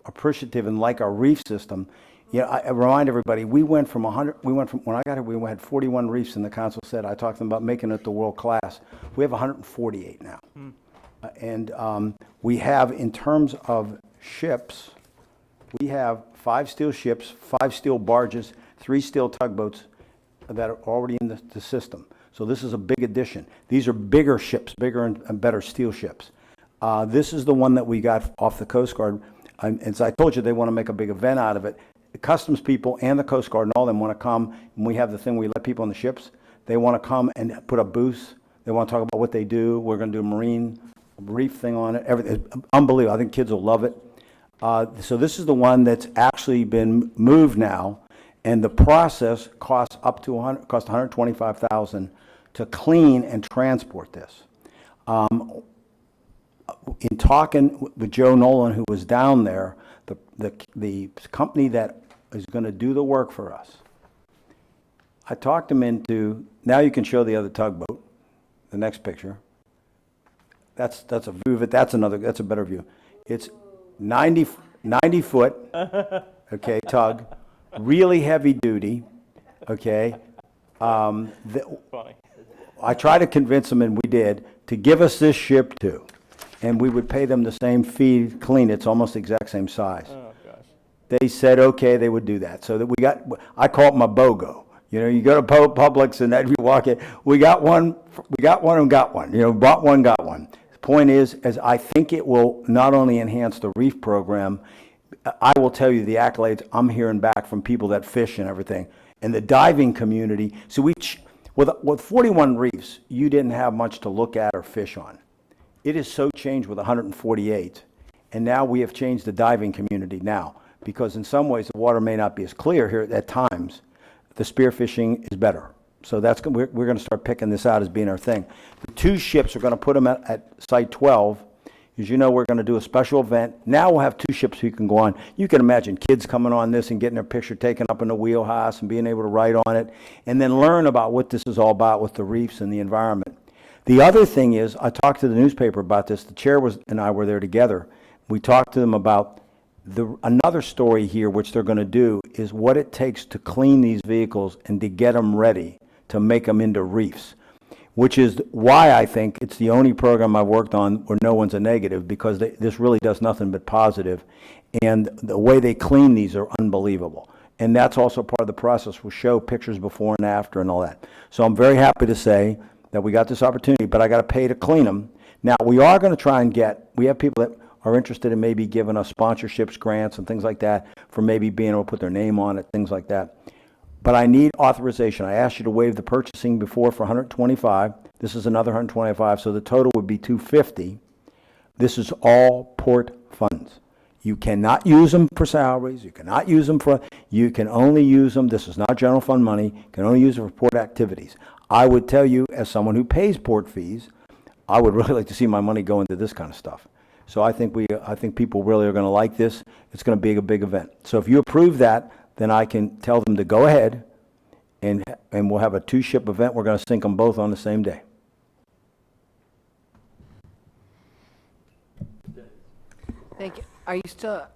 appreciative and like our reef system. I remind everybody, we went from when I got here, we had 41 reefs, and the council said, I talked to them about making it the world class. We have 148 now. And we have, in terms of ships, we have 5 steel ships, 5 steel barges, 3 steel tugboats that are already in the system. So this is a big addition. These are bigger ships, bigger and better steel ships. This is the one that we got off the Coast Guard. And as I told you, they want to make a big event out of it. The customs people and the Coast Guard and all of them want to come, and we have the thing we let people on the ships. They want to come and put up booths. They want to talk about what they do. We're going to do a marine reef thing on it. Everything. Unbelievable. I think kids will love it. So this is the one that's actually been moved now, and the process costs $125,000 to clean and transport this. In talking with Joe Nolan, who was down there, the company that is going to do the work for us, I talked him into, now you can show the other tugboat, the next picture. That's a view of it. That's a better view. It's 90 foot, okay, tug, really heavy duty, okay. Funny. I tried to convince them, and we did, to give us this ship too. And we would pay them the same fee to clean. It's almost the exact same size. Oh, gosh. They said, okay, they would do that. So that I call it my BOGO. You go to Publix and that you walk in, we got one and got one. Bought one, got one. The point is I think it will not only enhance the reef program, I will tell you the accolades I'm hearing back from people that fish and everything. And the diving community, so with 41 reefs, you didn't have much to look at or fish on. It is so changed with 148, and now we have changed the diving community now, because in some ways the water may not be as clear here at times. The spearfishing is better. So we're going to start picking this out as being our thing. The 2 ships, we're going to put them at Site 12. As you know, we're going to do a special event. Now we'll have 2 ships you can go on. You can imagine kids coming on this and getting their picture taken up in the wheelhouse and being able to write on it, and then learn about what this is all about with the reefs and the environment. The other thing is, I talked to the newspaper about this. The chair and I were there together. We talked to them about another story here, which they're going to do, is what it takes to clean these vehicles and to get them ready to make them into reefs, which is why I think it's the only program I've worked on where no one's a negative, because this really does nothing but positive. And the way they clean these are unbelievable. And that's also part of the process. We'll show pictures before and after and all that. So I'm very happy to say that we got this opportunity, but I got to pay to clean them. Now, we are going to try and we have people that are interested in maybe giving us sponsorships, grants, and things like that for maybe being able to put their name on it, things like that. But I need authorization. I asked you to waive the purchasing before for 125. This is another 125, so the total would be 250. This is all port funds. You cannot use them for salaries. You cannot use them you can only use them, this is not general fund money, you can only use it for port activities. I would tell you, as someone who pays port fees, I would really like to see my money go into this kind of stuff. So I think people really are going to like this. It's going to be a big event. So if you approve that, then I can tell them to go ahead, and we'll have a 2-ship event. We're going to sink them both on the same day. Thank you. Are you still,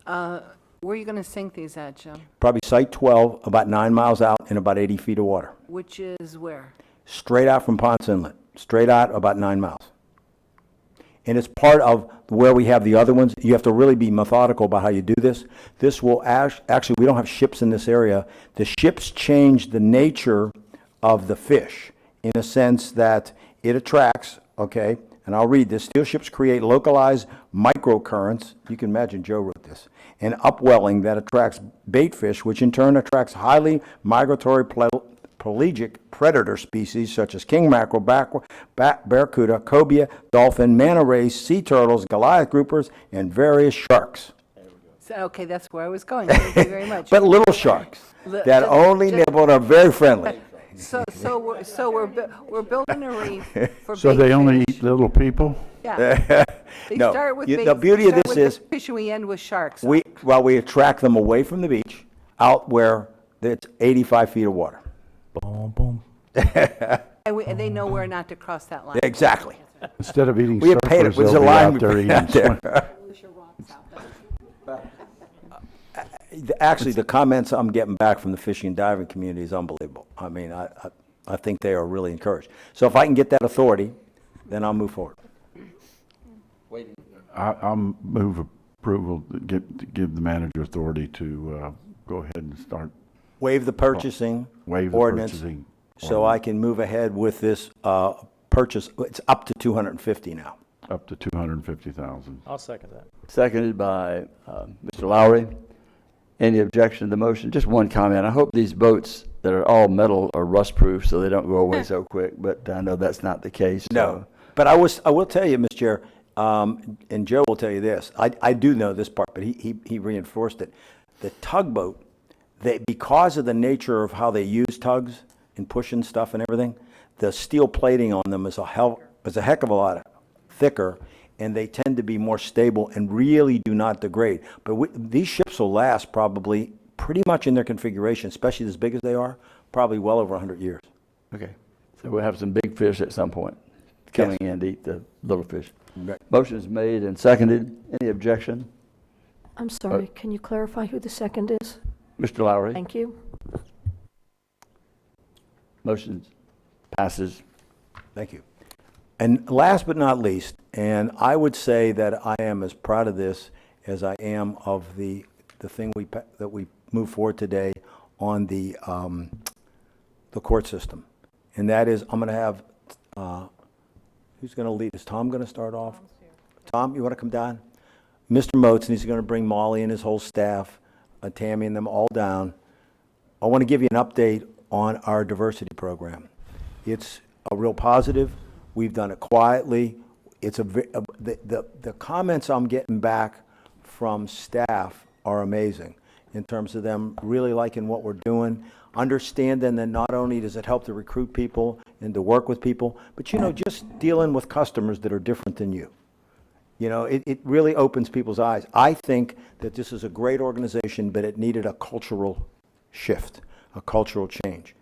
where are you going to sink these at, Jim? Probably Site 12, about 9 miles out in about 80 feet of water. Which is where? Straight out from Ponce Inlet. Straight out about 9 miles. And it's part of where we have the other ones. You have to really be methodical about how you do this. This will actually, we don't have ships in this area. The ships change the nature of the fish in a sense that it attracts, okay, and I'll read this. Steel ships create localized microcurrents. You can imagine Joe wrote this. And upwelling that attracts bait fish, which in turn attracts highly migratory pelagic predator species such as king mackerel, barracuda, cobia, dolphin, manta rays, sea turtles, Goliath groupers, and various sharks. So, okay, that's where I was going. Thank you very much. But little sharks that only nibble and are very friendly. So we're building a reef for So bait they only fish. eat little people? Yeah. They No, start with the bait- beauty of start this with is fish and we end with sharks. we attract them away from the beach, out where it's 85 feet of water. Boom, boom. And they know where not to cross that line. Exactly. Instead of eating We have paid it surfers, with they'll the be line out we there put eating out there. swim. Actually, the comments I'm getting back from the fishing and diving community is unbelievable. I mean, I think they are really encouraged. So if I can get that authority, then I'll move forward. I'll move approval, to give the manager authority to go ahead and start, Waive the purchasing waive the ordinance, purchasing. so I can move ahead with this purchase. It's up to 250 now. Up to 250,000. I'll second that. Seconded by Mr. Lowry. Any objection to the motion? Just one comment. I hope these boats that are all metal are rust-proof so they don't go away so quick, but I know that's not the case. No, but I will tell you, Mr. Chair, and Joe will tell you this. I do know this part, but he reinforced it. The tugboat, because of the nature of how they use tugs and pushing stuff and everything, the steel plating on them is a heck of a lot thicker, and they tend to be more stable and really do not degrade. But these ships will last probably pretty much in their configuration, especially as big as they are, probably well over 100 years. Okay, so we'll have some big fish at some point coming in to eat the little fish. Motion is made and seconded. Any objection? I'm sorry, can you clarify who the second is? Mr. Lowry? Thank you. Motion passes. Thank you. And last but not least, and I would say that I am as proud of this as I am of the thing that we move forward today on the court system. And that is, I'm going to have, who's going to lead us? Tom going to start off? Tom, you want to come down? Mr. Motes, and he's going to bring Molly and his whole staff, Tammy and them all down. I want to give you an update on our diversity program. It's a real positive. We've done it quietly. It's the comments I'm getting back from staff are amazing in terms of them really liking what we're doing, understanding that not only does it help to recruit people and to work with people, but just dealing with customers that are different than you. It really opens people's eyes. I think that this is a great organization, but it needed a cultural shift, a cultural change.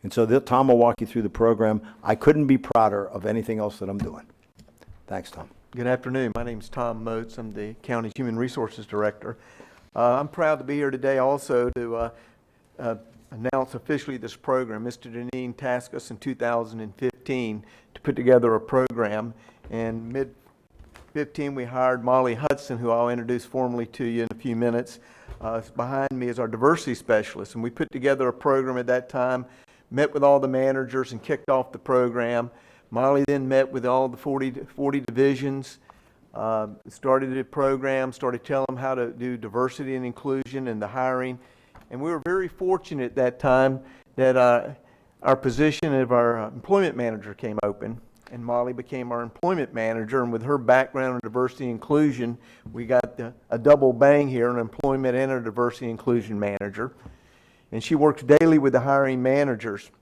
And so Tom will walk you through the program. I couldn't be prouder of anything else that I'm doing. Thanks, Tom. Good afternoon. My name's Tom Moats. I'm the County's Human Resources Director. I'm proud to be here today also to announce officially this program. Mr. Deneen tasked us in 2015 to put together a program, and mid-15 we hired Molly Hudson, who I'll introduce formally to you in a few minutes. Behind me is our diversity specialist, and we put together a program at that time, met with all the managers and kicked off the program. Molly then met with all the 40 divisions, started the program, started telling them how to do diversity and inclusion and the hiring. And we were very fortunate at that time that our position of our employment manager came open, and Molly became our employment manager. And with her background in diversity and inclusion, we got a double bang here, an employment and a diversity and inclusion manager. And she works daily with the hiring managers,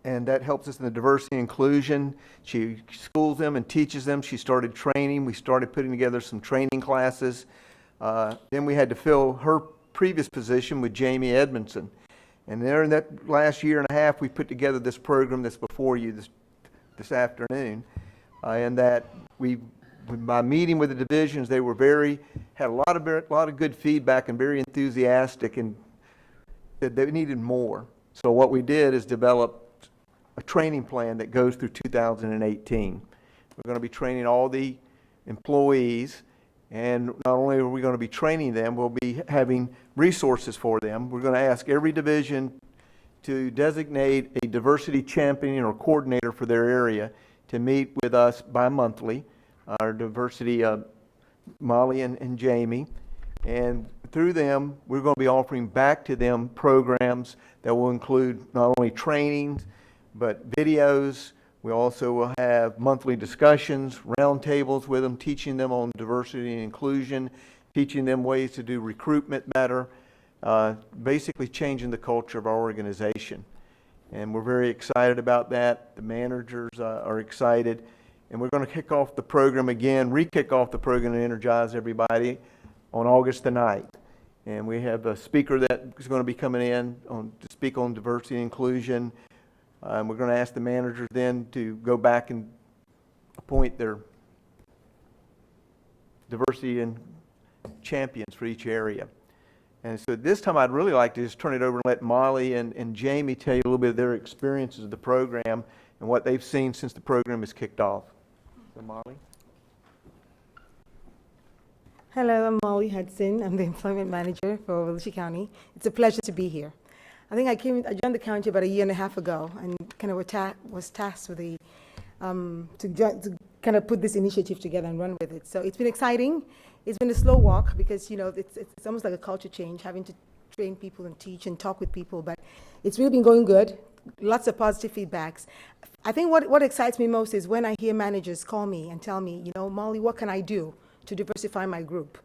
and that helps us in the diversity and inclusion. She schools them and teaches them. She started training. We started putting together some training classes. Then we had to fill her previous position with Jamie Edmondson. And there in that last year and a half, we put together this program that's before you this afternoon. And that by meeting with the divisions, they were had a lot of good feedback and very enthusiastic, and that they needed more. So what we did is develop a training plan that goes through 2018. We're going to be training all the employees, and not only are we going to be training them, we'll be having resources for them. We're going to ask every division to designate a diversity champion or coordinator for their area to meet with us bi-monthly, our diversity, Molly and Jamie. And through them, we're going to be offering back to them programs that will include not only trainings, but videos. We also will have monthly discussions, roundtables with them, teaching them on diversity and inclusion, teaching them ways to do recruitment better, basically changing the culture of our organization. And we're very excited about that. The managers are excited. And we're going to kick off the program again, re-kick off the program and energize everybody on August the 9th. And we have a speaker that is going to be coming in to speak on diversity and inclusion. We're going to ask the managers then to go back and appoint their diversity and champions for each area. And so this time I'd really like to just turn it over and let Molly and Jamie tell you a little bit of their experiences of the program and what they've seen since the program has kicked off. So Molly? Hello, I'm Molly Hudson. I'm the employment manager for Volusia County. It's a pleasure to be here. I think I joined the county about a year and a half ago, and kind of was tasked with to kind of put this initiative together and run with it. So it's been exciting. It's been a slow walk because it's almost like a culture change, having to train people and teach and talk with people. But it's really been going good. Lots of positive feedbacks. I think what excites me most is when I hear managers call me and tell me, Molly, what can I do to diversify my group?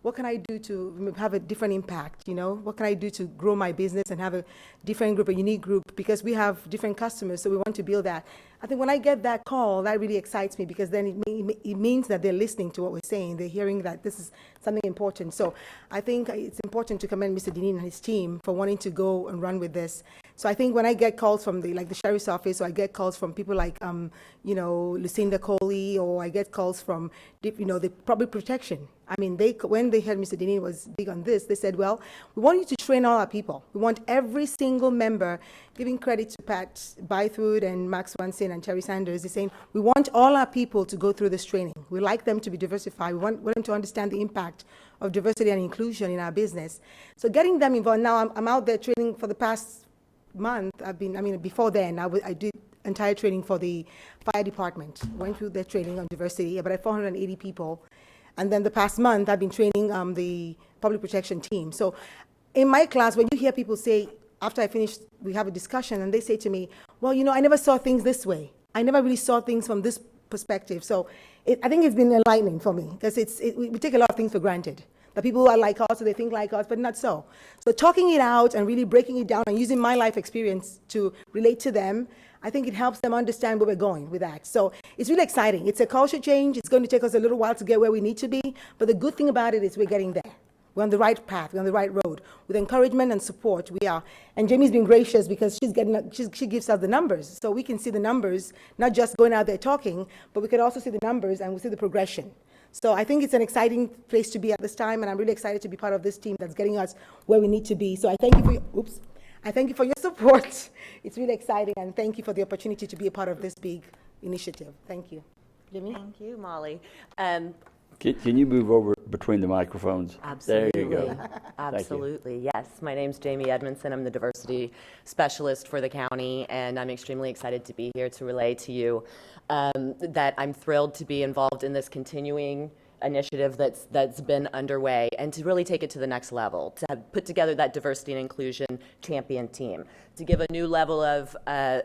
What can I do to have a different impact? What can I do to grow my business and have a different group, a unique group? Because we have different customers, so we want to build that. I think when I get that call, that really excites me because then it means that they're listening to what we're saying. They're hearing that this is something important. So I think it's important to commend Mr. Deneen and his team for wanting to go and run with this. So I think when I get calls from the sheriff's office, or I get calls from people like, Lucinda Coley, or I get calls from, the public protection. I mean, when they heard Mr. Deneen was big on this, they said, well, we want you to train all our people. We want every single member, giving credit to Pat Bythwood and Max Swanson and Terry Sanders. They're saying, we want all our people to go through this training. We like them to be diversified. We want them to understand the impact of diversity and inclusion in our business. So getting them involved, now I'm out there training for the past month. Before then, I did entire training for the fire department. Went through their training on diversity, about 480 people. And then the past month, I've been training the public protection team. So in my class, when you hear people say, after I finish, we have a discussion, and they say to me, well, I never saw things this way. I never really saw things from this perspective. So I think it's been enlightening for me, because we take a lot of things for granted. The people who are like us, or they think like us, but not so. So talking it out and really breaking it down and using my life experience to relate to them, I think it helps them understand where we're going with that. So it's really exciting. It's a culture change. It's going to take us a little while to get where we need to be. But the good thing about it is we're getting there. We're on the right path. We're on the right road. With encouragement and support, we are. And Jamie's been gracious, because she gives us the numbers. So we can see the numbers, not just going out there talking, but we can also see the numbers and we see the progression. So I think it's an exciting place to be at this time, and I'm really excited to be part of this team that's getting us where we need to be. So I thank you for I thank you for your support. It's really exciting, and thank you for the opportunity to be a part of this big initiative. Thank you. Jimmy? Thank you, Molly. Can you move over between the microphones? Absolutely. There you go. Absolutely, yes. My name's Jamie Edmondson. I'm the diversity specialist for the county, and I'm extremely excited to be here to relay to you that I'm thrilled to be involved in this continuing initiative that's been underway, and to really take it to the next level, to have put together that diversity and inclusion champion team, to give a new level of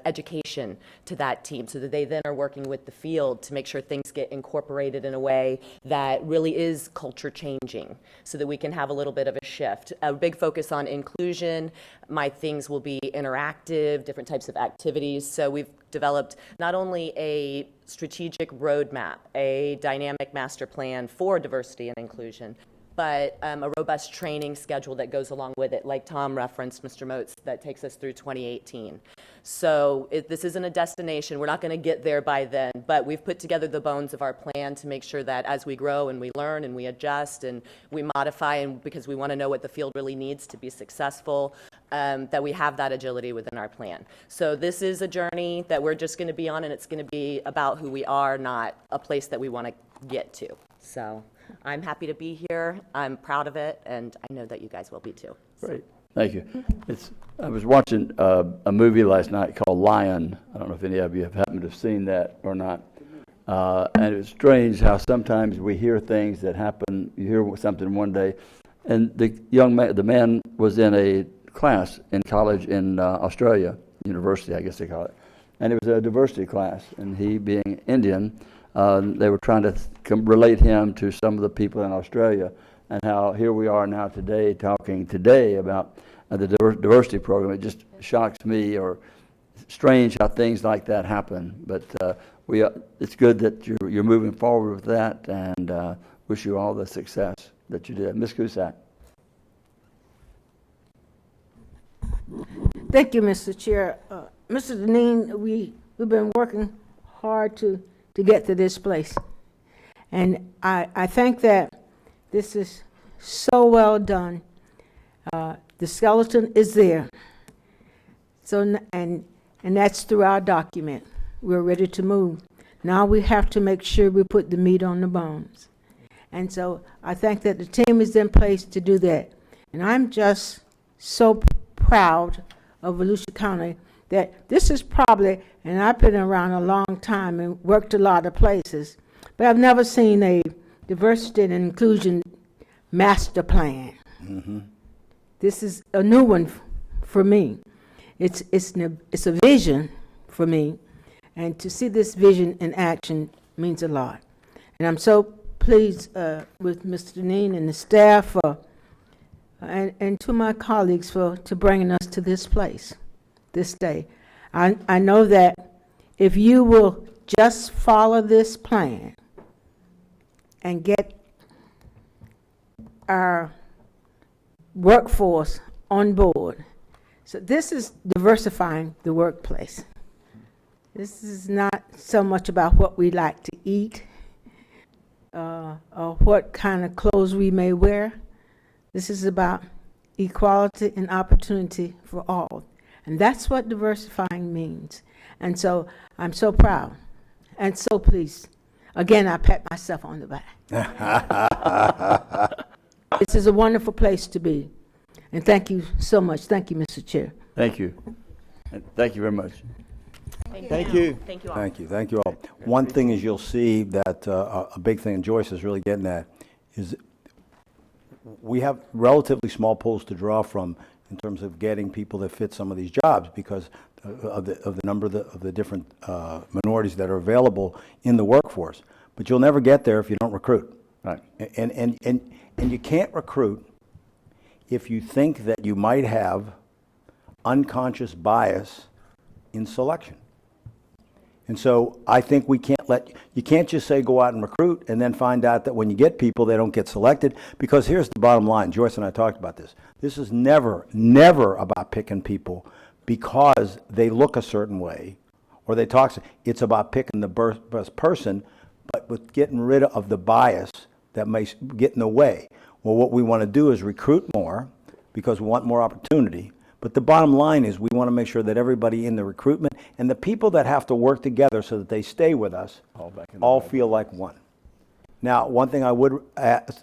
education to that team, so that they then are working with the field to make sure things get incorporated in a way that really is culture changing, so that we can have a little bit of a shift. A big focus on inclusion. My things will be interactive, different types of activities. So we've developed not only a strategic roadmap, a dynamic master plan for diversity and inclusion, but a robust training schedule that goes along with it, like Tom referenced, Mr. Moats, that takes us through 2018. So this isn't a destination. We're not going to get there by then, but we've put together the bones of our plan to make sure that as we grow and we learn and we adjust and we modify, and because we want to know what the field really needs to be successful, that we have that agility within our plan. So this is a journey that we're just going to be on, and it's going to be about who we are, not a place that we want to get to. So I'm happy to be here. I'm proud of it, and I know that you guys will be too. Great. Thank you. I was watching a movie last night called Lion. I don't know if any of you have happened to have seen that or not. And it was strange how sometimes we hear things that happen. You hear something one day, and the man was in a class in college in Australia, university, I guess they call it. And it was a diversity class, and he being Indian, they were trying to relate him to some of the people in Australia, and how here we are now today talking today about the diversity program. It just shocks me, or strange how things like that happen. But it's good that you're moving forward with that, and wish you all the success that you did. Ms. Cusack. Thank you, Mr. Chair. Mr. Deneen, we've been working hard to get to this place. And I think that this is so well done. The skeleton is there. So, and that's through our document. We're ready to move. Now we have to make sure we put the meat on the bones. And so I think that the team is in place to do that. And I'm just so proud of Volusia County that this is probably, and I've been around a long time and worked a lot of places, but I've never seen a diversity and inclusion master plan. Mm-hmm. This is a new one for me. It's a vision for me, and to see this vision in action means a lot. And I'm so pleased with Mr. Deneen and the staff and to my colleagues to bringing us to this place, this day. I know that if you will just follow this plan and get our workforce on board. So this is diversifying the workplace. This is not so much about what we like to eat or what kind of clothes we may wear. This is about equality and opportunity for all. And that's what diversifying means. And so I'm so proud and so pleased. Again, I pat myself on the back. This is a wonderful place to be. And thank you so much. Thank you, Mr. Chair. Thank you. And thank you very much. Thank you. Thank you all. Thank you. Thank you all. One thing is you'll see that a big thing, and Joyce is really getting at, is we have relatively small pools to draw from in terms of getting people that fit some of these jobs because of the number of the different minorities that are available in the workforce. But you'll never get there if you don't recruit. Right. And you can't recruit if you think that you might have unconscious bias in selection. And so I think you can't just say go out and recruit and then find out that when you get people, they don't get selected. Because here's the bottom line. Joyce and I talked about this. This is never about picking people because they look a certain way or they talk. It's about picking the best person, but with getting rid of the bias that may get in the way. Well, what we want to do is recruit more because we want more opportunity. But the bottom line is we want to make sure that everybody in the recruitment and the people that have to work together so that they stay with us all feel like one. Now, one thing I would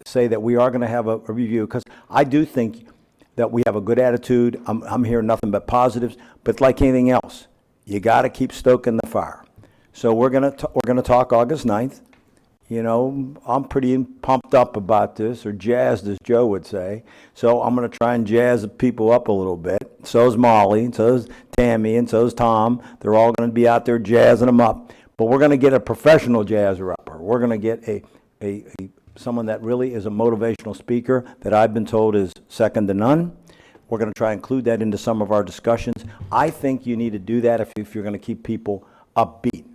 say that we are going to have a review because I do think that we have a good attitude. I'm hearing nothing but positives. But like anything else, you got to keep stoking the fire. So we're going to talk August 9th. You know, I'm pretty pumped up about this, or jazzed, as Joe would say. So I'm going to try and jazz the people up a little bit. So is Molly, and so is Tammy, and so is Tom. They're all going to be out there jazzing them up. But we're going to get a professional jazzer upper. We're going to get someone that really is a motivational speaker that I've been told is second to none. We're going to try and include that into some of our discussions. I think you need to do that if you're going to keep people upbeat.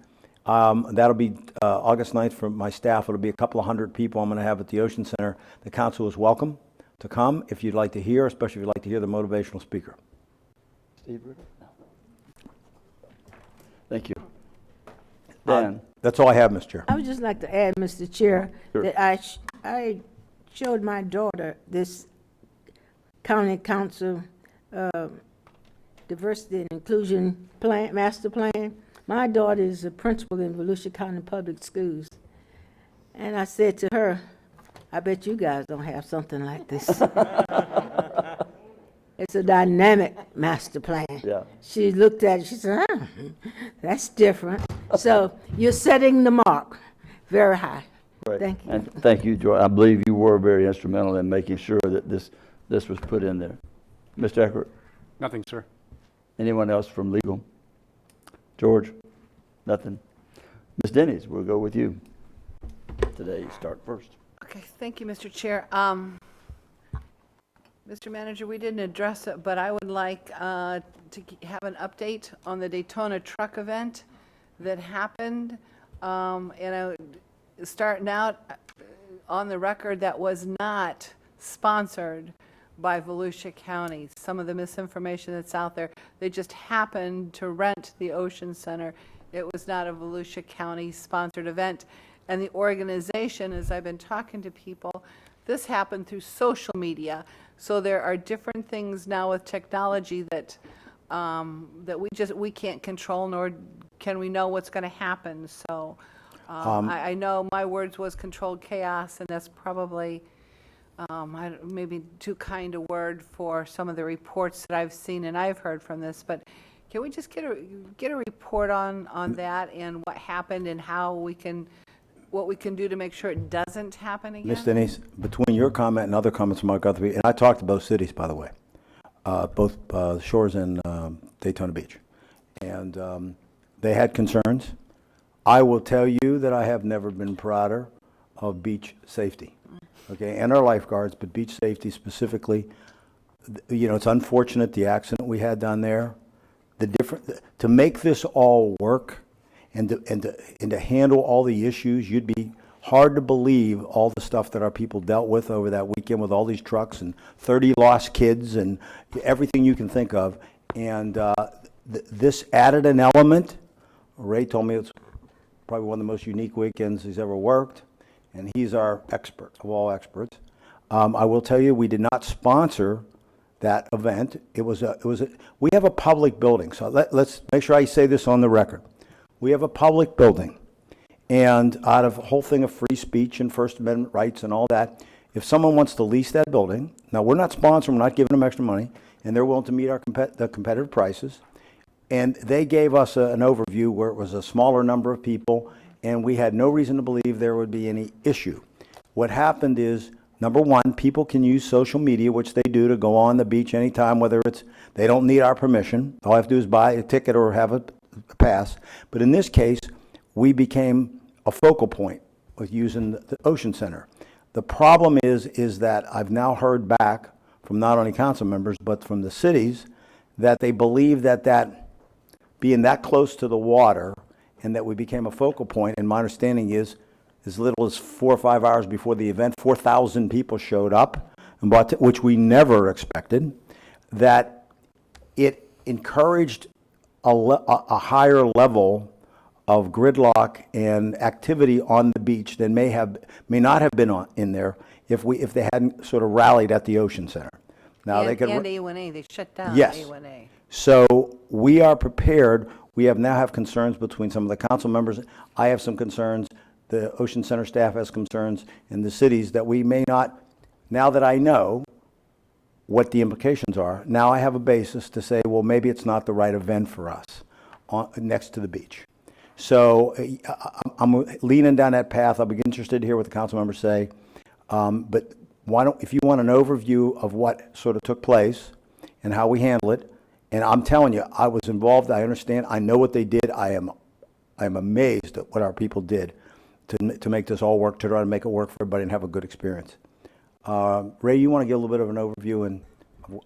That'll be August 9th for my staff. It'll be a couple of hundred people I'm going to have at the Ocean Center. The council is welcome to come if you'd like to hear, especially if you'd like to hear the motivational speaker. Steve Ritter? No. Thank you. Dan? That's all I have, Mr. Chair. I would just like to add, Mr. Chair, Sure. that I showed my daughter this county council diversity and inclusion plan, master plan. My daughter is a principal in Volusia County Public Schools. And I said to her, I bet you guys don't have something like this. It's a dynamic master plan. Yeah. She looked at it, she said, that's different. So you're setting the mark very high. Right. Thank you. And thank you, Joy. I believe you were very instrumental in making sure that this was put in there. Mr. Eckert? Nothing, sir. Anyone else from legal? George? Nothing? Ms. Denny's, we'll go with you today. You start first. Okay, thank you, Mr. Chair. Mr. Manager, we didn't address it, but I would like to have an update on the Daytona truck event that happened. And starting out on the record, that was not sponsored by Volusia County. Some of the misinformation that's out there, they just happened to rent the Ocean Center. It was not a Volusia County sponsored event. And the organization, as I've been talking to people, this happened through social media. So there are different things now with technology that we can't control, nor can we know what's going to happen. So I know my words was controlled chaos, and that's probably maybe too kind a word for some of the reports that I've seen and I've heard from this. But can we just get a report on that and what happened and what we can do to make sure it doesn't happen again? Ms. Denise, between your comment and other comments from Mark Guthrie, and I talked to both cities, by the way, both Shores and Daytona Beach, and they had concerns. I will tell you that I have never been prouder of beach safety, okay, and our lifeguards, but beach safety specifically. You know, it's unfortunate the accident we had down there. To make this all work and to handle all the issues, you'd be hard to believe all the stuff that our people dealt with over that weekend with all these trucks and 30 lost kids and everything you can think of. And this added an element. Ray told me it's probably one of the most unique weekends he's ever worked, and he's our expert of all experts. I will tell you, we did not sponsor that event. We have a public building, so let's make sure I say this on the record. We have a public building, and out of a whole thing of free speech and First Amendment rights and all that, if someone wants to lease that building, now we're not sponsoring, we're not giving them extra money, and they're willing to meet our the competitive prices, and they gave us an overview where it was a smaller number of people, and we had no reason to believe there would be any issue. What happened is Number one, people can use social media, which they do, to go on the beach anytime, whether it's, they don't need our permission. All I have to do is buy a ticket or have a pass. But in this case, we became a focal point with using the Ocean Center. The problem is that I've now heard back from not only council members, but from the cities, that they believe that being that close to the water and that we became a focal point, and my understanding is, as little as 4 or 5 hours before the event, 4,000 people showed up, and which we never expected, that it encouraged a higher level of gridlock and activity on the beach than may not have been in there if they hadn't sort of rallied at the Ocean Center. Now they could. And A1A, they shut down Yes. A1A. So we are prepared. We now have concerns between some of the council members. I have some concerns. The Ocean Center staff has concerns in the cities that we may not, now that I know what the implications are, now I have a basis to say, well, maybe it's not the right event for us next to the beach. So I'm leaning down that path. I'll be interested to hear what the council members say. But if you want an overview of what sort of took place and how we handle it, and I'm telling you, I was involved, I understand, I know what they did. I am amazed at what our people did to make this all work, to try to make it work for everybody and have a good experience. Ray, you want to give a little bit of an overview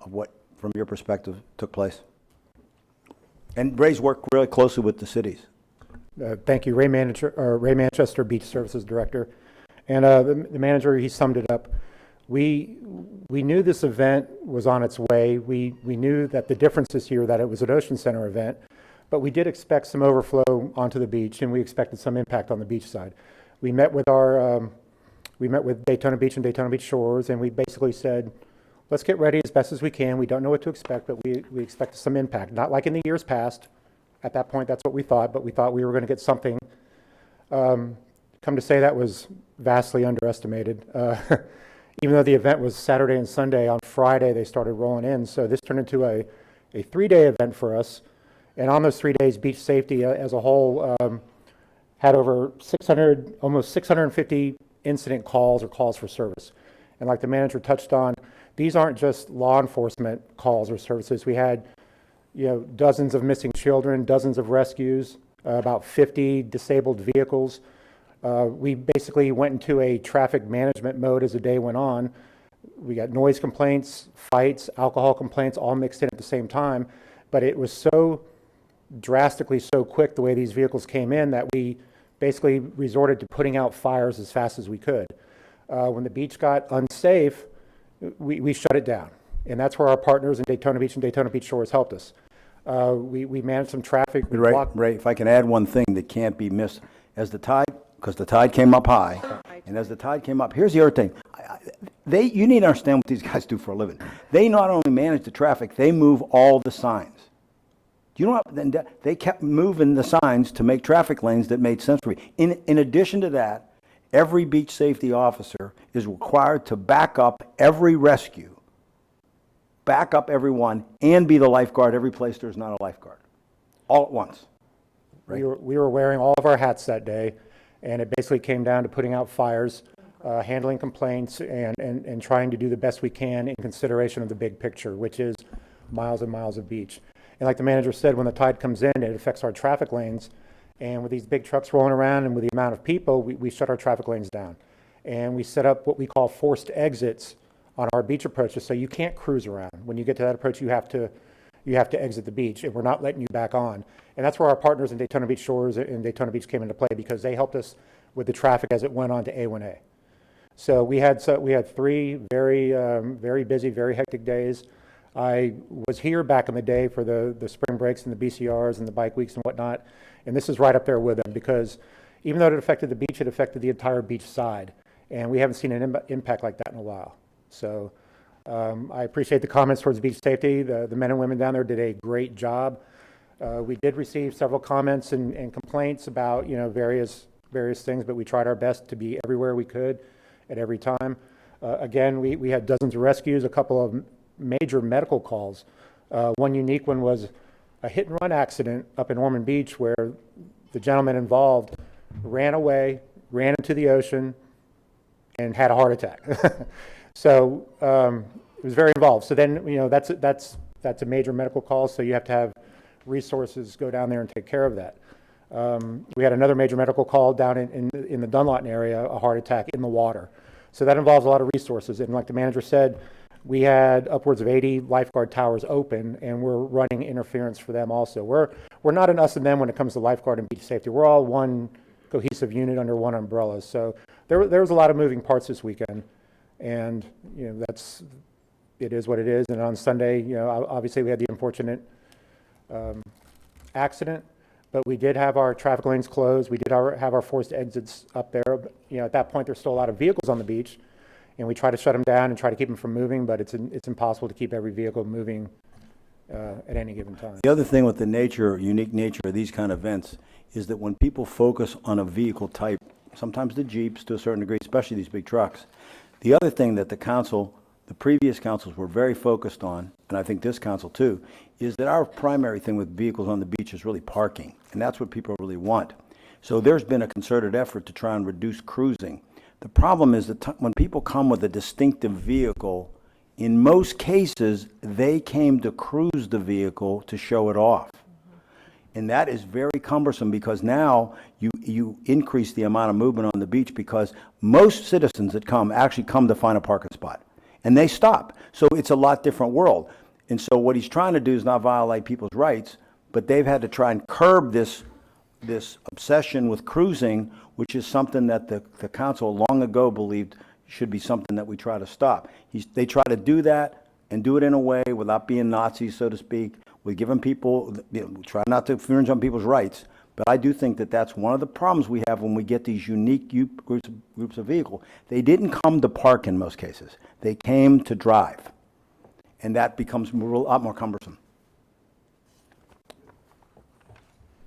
of what, from your perspective, took place? And Ray's worked really closely with the cities. Thank you, Ray Manchester, Beach Services Director. And the manager, he summed it up. We knew this event was on its way. We knew that the difference this year, that it was an Ocean Center event, but we did expect some overflow onto the beach, and we expected some impact on the beach side. We met with Daytona Beach and Daytona Beach Shores, and we basically said, let's get ready as best as we can. We don't know what to expect, but we expect some impact. Not like in the years past. At that point, that's what we thought, but we thought we were going to get something. Come to say that was vastly underestimated. Even though the event was Saturday and Sunday, on Friday they started rolling in. So this turned into a 3-day event for us. And on those 3 days, beach safety as a whole had over 600, almost 650 incident calls or calls for service. And like the manager touched on, these aren't just law enforcement calls or services. We had, dozens of missing children, dozens of rescues, about 50 disabled vehicles. We basically went into a traffic management mode as the day went on. We got noise complaints, fights, alcohol complaints, all mixed in at the same time. But it was so drastically so quick the way these vehicles came in that we basically resorted to putting out fires as fast as we could. When the beach got unsafe, we shut it down. And that's where our partners in Daytona Beach and Daytona Beach Shores helped us. We managed some traffic. Ray, if I can add one thing that can't be missed. Because the tide came up high, and as the tide came up, here's the other thing. You need to understand what these guys do for a living. They not only manage the traffic, they move all the signs. Do you know what? They kept moving the signs to make traffic lanes that made sense for me. In addition to that, every beach safety officer is required to back up every rescue, back up everyone, and be the lifeguard every place there's not a lifeguard, all at once. Right? We were wearing all of our hats that day, and it basically came down to putting out fires, handling complaints, and trying to do the best we can in consideration of the big picture, which is miles and miles of beach. And like the manager said, when the tide comes in, it affects our traffic lanes. And with these big trucks rolling around and with the amount of people, we shut our traffic lanes down. And we set up what we call forced exits on our beach approaches, so you can't cruise around. When you get to that approach, you have to exit the beach, and we're not letting you back on. And that's where our partners in Daytona Beach Shores and Daytona Beach came into play, because they helped us with the traffic as it went on to A1A. So we had 3 very busy, very hectic days. I was here back in the day for the spring breaks and the BCRs and the bike weeks and whatnot, and this is right up there with them, because even though it affected the beach, it affected the entire beach side, and we haven't seen an impact like that in a while. So I appreciate the comments towards beach safety. The men and women down there did a great job. We did receive several comments and complaints about various things, but we tried our best to be everywhere we could at every time. Again, we had dozens of rescues, a couple of major medical calls. One unique one was a hit-and-run accident up in Ormond Beach, where the gentleman involved ran away, ran into the ocean, and had a heart attack. So it was very involved. So then, that's a major medical call, so you have to have resources go down there and take care of that. We had another major medical call down in the Dunlawton area, a heart attack in the water. So that involves a lot of resources. And like the manager said, we had upwards of 80 lifeguard towers open, and we're running interference for them also. We're not an us and them when it comes to lifeguard and beach safety. We're all one cohesive unit under one umbrella. So there was a lot of moving parts this weekend, and it is what it is. And on Sunday, obviously we had the unfortunate accident, but we did have our traffic lanes closed. We did have our forced exits up there. At that point, there's still a lot of vehicles on the beach, and we try to shut them down and try to keep them from moving, but it's impossible to keep every vehicle moving at any given time. The other thing with the unique nature of these kind of events is that when people focus on a vehicle type, sometimes the Jeeps to a certain degree, especially these big trucks, the other thing that the previous councils were very focused on, and I think this council too, is that our primary thing with vehicles on the beach is really parking, and that's what people really want. So there's been a concerted effort to try and reduce cruising. The problem is that when people come with a distinctive vehicle, in most cases, they came to cruise the vehicle to show it off. And that is very cumbersome because now you increase the amount of movement on the beach because most citizens that come actually come to find a parking spot. And they stop. So it's a lot different world. And so what he's trying to do is not violate people's rights, but they've had to try and curb this obsession with cruising, which is something that the council long ago believed should be something that we try to stop. They try to do that and do it in a way without being Nazis, so to speak, with giving people, try not to infringe on people's rights. But I do think that that's one of the problems we have when we get these unique groups of vehicles. They didn't come to park in most cases. They came to drive. And that becomes a lot more cumbersome.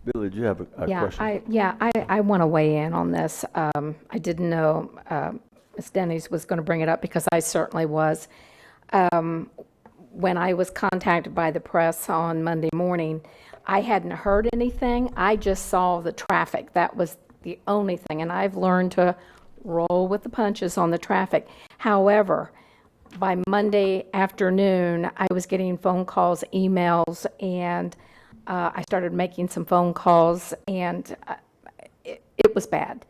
Billy, did you have a question? I want to weigh in on this. I didn't know Ms. Denny's was going to bring it up because I certainly was. When I was contacted by the press on Monday morning, I hadn't heard anything. I just saw the traffic. That was the only thing. And I've learned to roll with the punches on the traffic. However, by Monday afternoon, I was getting phone calls, emails, and I started making some phone calls, and it was bad.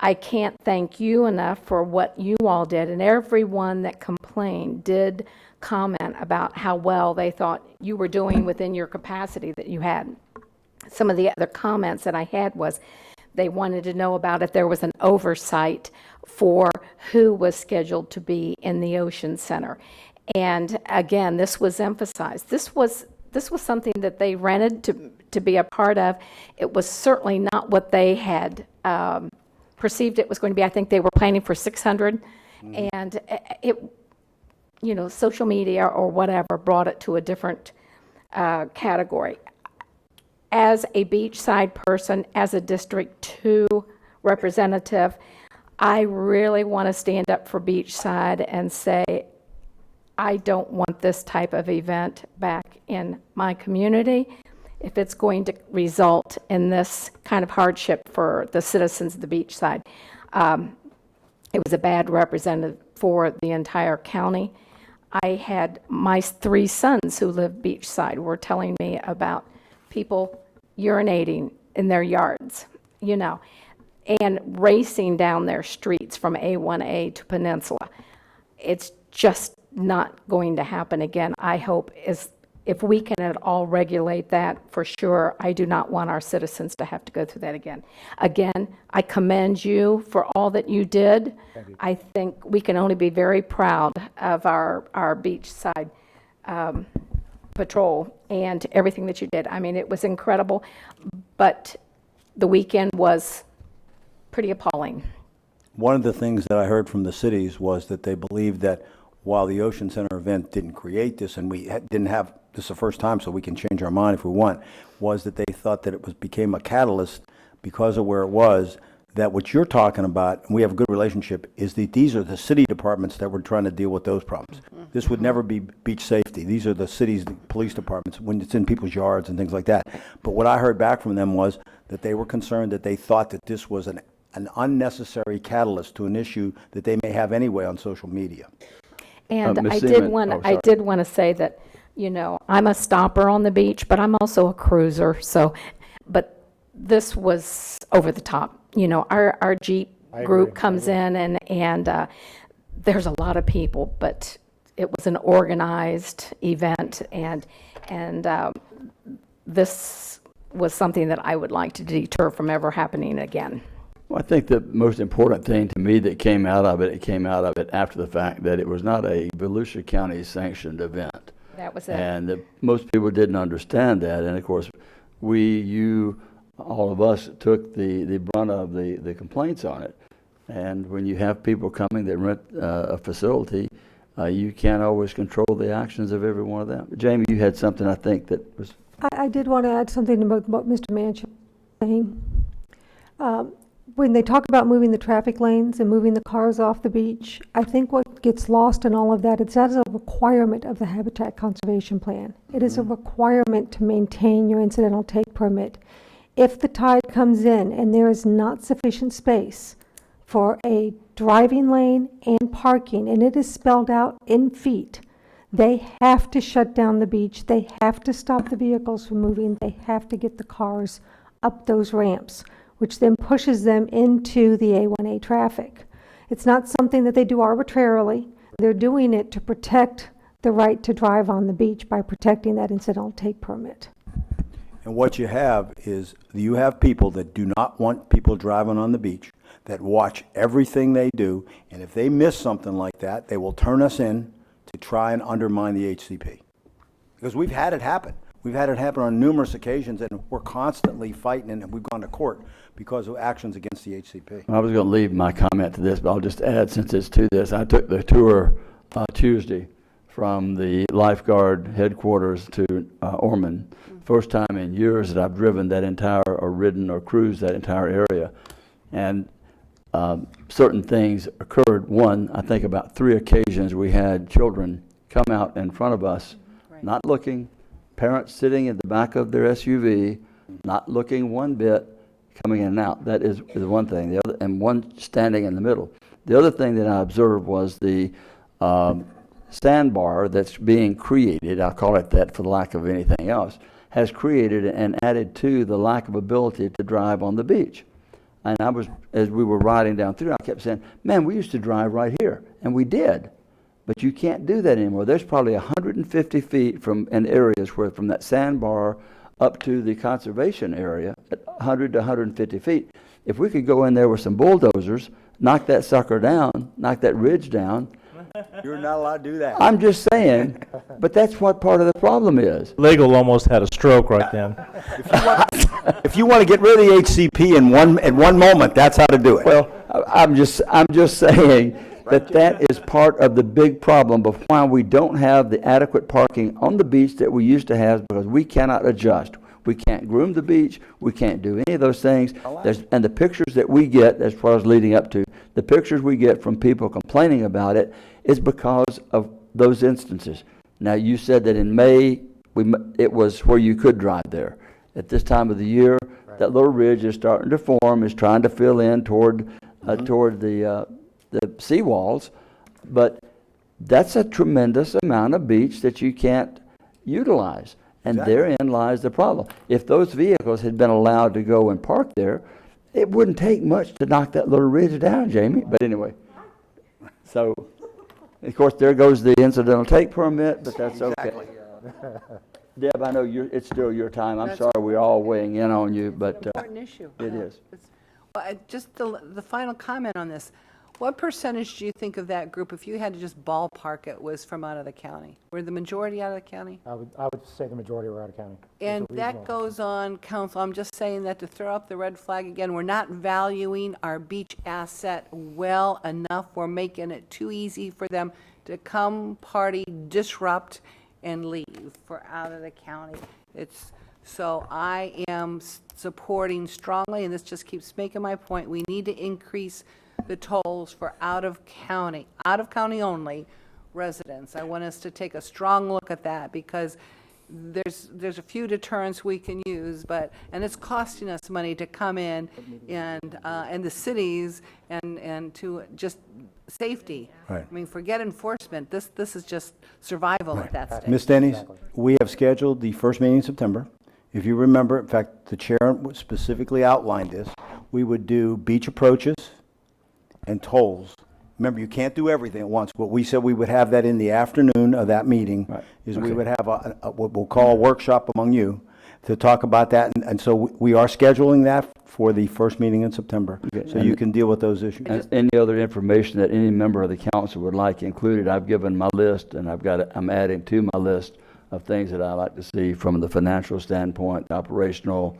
I can't thank you enough for what you all did, and everyone that complained did comment about how well they thought you were doing within your capacity that you had. Some of the other comments that I had was they wanted to know about if there was an oversight for who was scheduled to be in the Ocean Center. And again, this was emphasized. This was something that they rented to be a part of. It was certainly not what they had perceived it was going to be. I think they were planning for 600, and social media or whatever brought it to a different category. As a beachside person, as a District 2 representative, I really want to stand up for beachside and say, I don't want this type of event back in my community if it's going to result in this kind of hardship for the citizens of the beachside. It was a bad representative for the entire county. I had my 3 sons who live beachside were telling me about people urinating in their yards, and racing down their streets from A1A to Peninsula. It's just not going to happen again. I hope if we can at all regulate that, for sure. I do not want our citizens to have to go through that again. Again, I commend you for all that you did. Thank you. I think we can only be very proud of our beachside patrol and everything that you did. I mean, it was incredible, but the weekend was pretty appalling. One of the things that I heard from the cities was that they believed that while the Ocean Center event didn't create this, and we didn't have this the first time, so we can change our mind if we want, was that they thought that it became a catalyst because of where it was, that what you're talking about, and we have a good relationship, is that these are the city departments that were trying to deal with those problems. This would never be beach safety. These are the city's police departments when it's in people's yards and things like that. But what I heard back from them was that they were concerned that they thought that this was an unnecessary catalyst to an issue that they may have anyway on social media. And Ms. I did Seaman- want, oh, I sorry. did want to say that, you know, I'm a stopper on the beach, but I'm also a cruiser, so, but this was over the top. You know, our Jeep I group agree. comes in and there's a lot of people, but it was an organized event and this was something that I would like to deter from ever happening again. Well, I think the most important thing to me that came out of it came out of it after the fact that it was not a Volusia County sanctioned event. That was it. And most people didn't understand that. And of course, all of us took the brunt of the complaints on it. And when you have people coming that rent a facility, you can't always control the actions of every one of them. Jamie, you had something I think that was... I did want to add something about what Mr. Manchin was saying. When they talk about moving the traffic lanes and moving the cars off the beach, I think what gets lost in all of that, it's as a requirement of the Habitat Conservation Plan. It is a requirement to maintain your incidental take permit. If the tide comes in and there is not sufficient space for a driving lane and parking, and it is spelled out in feet, they have to shut down the beach. They have to stop the vehicles from moving. They have to get the cars up those ramps, which then pushes them into the A1A traffic. It's not something that they do arbitrarily. They're doing it to protect the right to drive on the beach by protecting that incidental take permit. And what you have is, you have people that do not want people driving on the beach, that watch everything they do, and if they miss something like that, they will turn us in to try and undermine the HCP. Because we've had it happen. We've had it happen on numerous occasions, and we're constantly fighting, and we've gone to court because of actions against the HCP. I was going to leave my comment to this, but I'll just add, since it's to this, I took the tour Tuesday from the lifeguard headquarters to Ormond. First time in years that I've driven that entire, or ridden or cruised that entire area. And certain things occurred. One, I think about 3 occasions we had children come out in front of us, not looking, parents sitting in the back of their SUV, not looking one bit, coming in and out. That is one thing. The other, and one standing in the middle. The other thing that I observed was the sandbar that's being created, I'll call it that for the lack of anything else, has created and added to the lack of ability to drive on the beach. And as we were riding down through, I kept saying, man, we used to drive right here. And we did. But you can't do that anymore. There's probably 150 feet in areas where from that sandbar up to the conservation area, at 100 to 150 feet. If we could go in there with some bulldozers, knock that sucker down, knock that ridge down. You're not allowed to do that. I'm just saying, but that's what part of the problem is. Legal almost had a stroke right then. If you want to get rid of the HCP in one moment, that's how to do it. Well, I'm just saying that is part of the big problem of why we don't have the adequate parking on the beach that we used to have, because we cannot adjust. We can't groom the beach. We can't do any of those things. And the pictures that we get, as far as leading up to, the pictures we get from people complaining about it is because of those instances. Now, you said that in May, it was where you could drive there. At this time of the year, that little ridge is starting to form, is trying to fill in toward the seawalls. But that's a tremendous amount of beach that you can't utilize. And therein lies the problem. If those vehicles had been allowed to go and park there, it wouldn't take much to knock that little ridge down, Jamie. But anyway, so, of course, there goes the incidental take permit, but that's okay. Deb, I know it's still your time. I'm sorry we're all weighing in on you, but Important issue. it is. Well, just the final comment on this. What percentage do you think of that group, if you had to just ballpark it, was from out of the county? Were the majority out of the county? I would say the majority were out of county. And Those are that reasonable. goes on, council, I'm just saying that to throw up the red flag again, we're not valuing our beach asset well enough. We're making it too easy for them to come, party, disrupt, and leave for out of the county. So I am supporting strongly, and this just keeps making my point, we need to increase the tolls for out of county only residents. I want us to take a strong look at that, because there's a few deterrents we can use, and it's costing us money to come in and the cities and to just safety. Right. I mean, forget enforcement. This is just survival at that stage. Ms. Denny's, we have scheduled the first meeting in September. If you remember, in fact, the chair specifically outlined this. We would do beach approaches and tolls. Remember, you can't do everything at once. What we said we would have that in the afternoon of that meeting is we would have what we'll call a workshop among you to talk about that. And so we are scheduling that for the first meeting in September. So you can deal with those issues. And any other information that any member of the council would like included, I've given my list, and I'm adding to my list of things that I like to see from the financial standpoint, operational,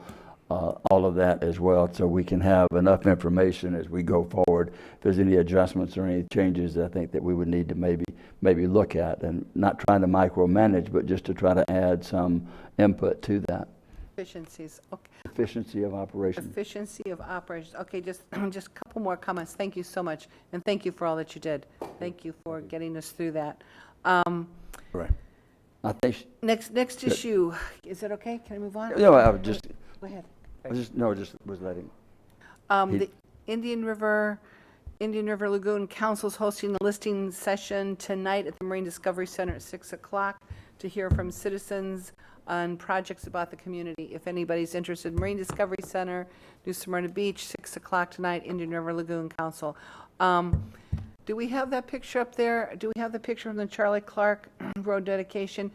all of that as well, so we can have enough information as we go forward. If there's any adjustments or any changes, I think that we would need to maybe look at, and not trying to micromanage, but just to try to add some input to that. Efficiencies, okay. Efficiency of operation. Efficiency of operations. Okay, just a couple more comments. Thank you so much, and thank you for all that you did. Thank you for getting us through that. Right. I think. Next issue. Is it okay? Can I move on? No, I would just. Go ahead. Just was letting. The Indian River Lagoon Council's hosting a listening session tonight at the Marine Discovery Center at 6 o'clock to hear from citizens on projects about the community. If anybody's interested, Marine Discovery Center, New Smyrna Beach, 6 o'clock tonight, Indian River Lagoon Council. Do we have that picture up there? Do we have the picture from the Charlie Clark Road dedication?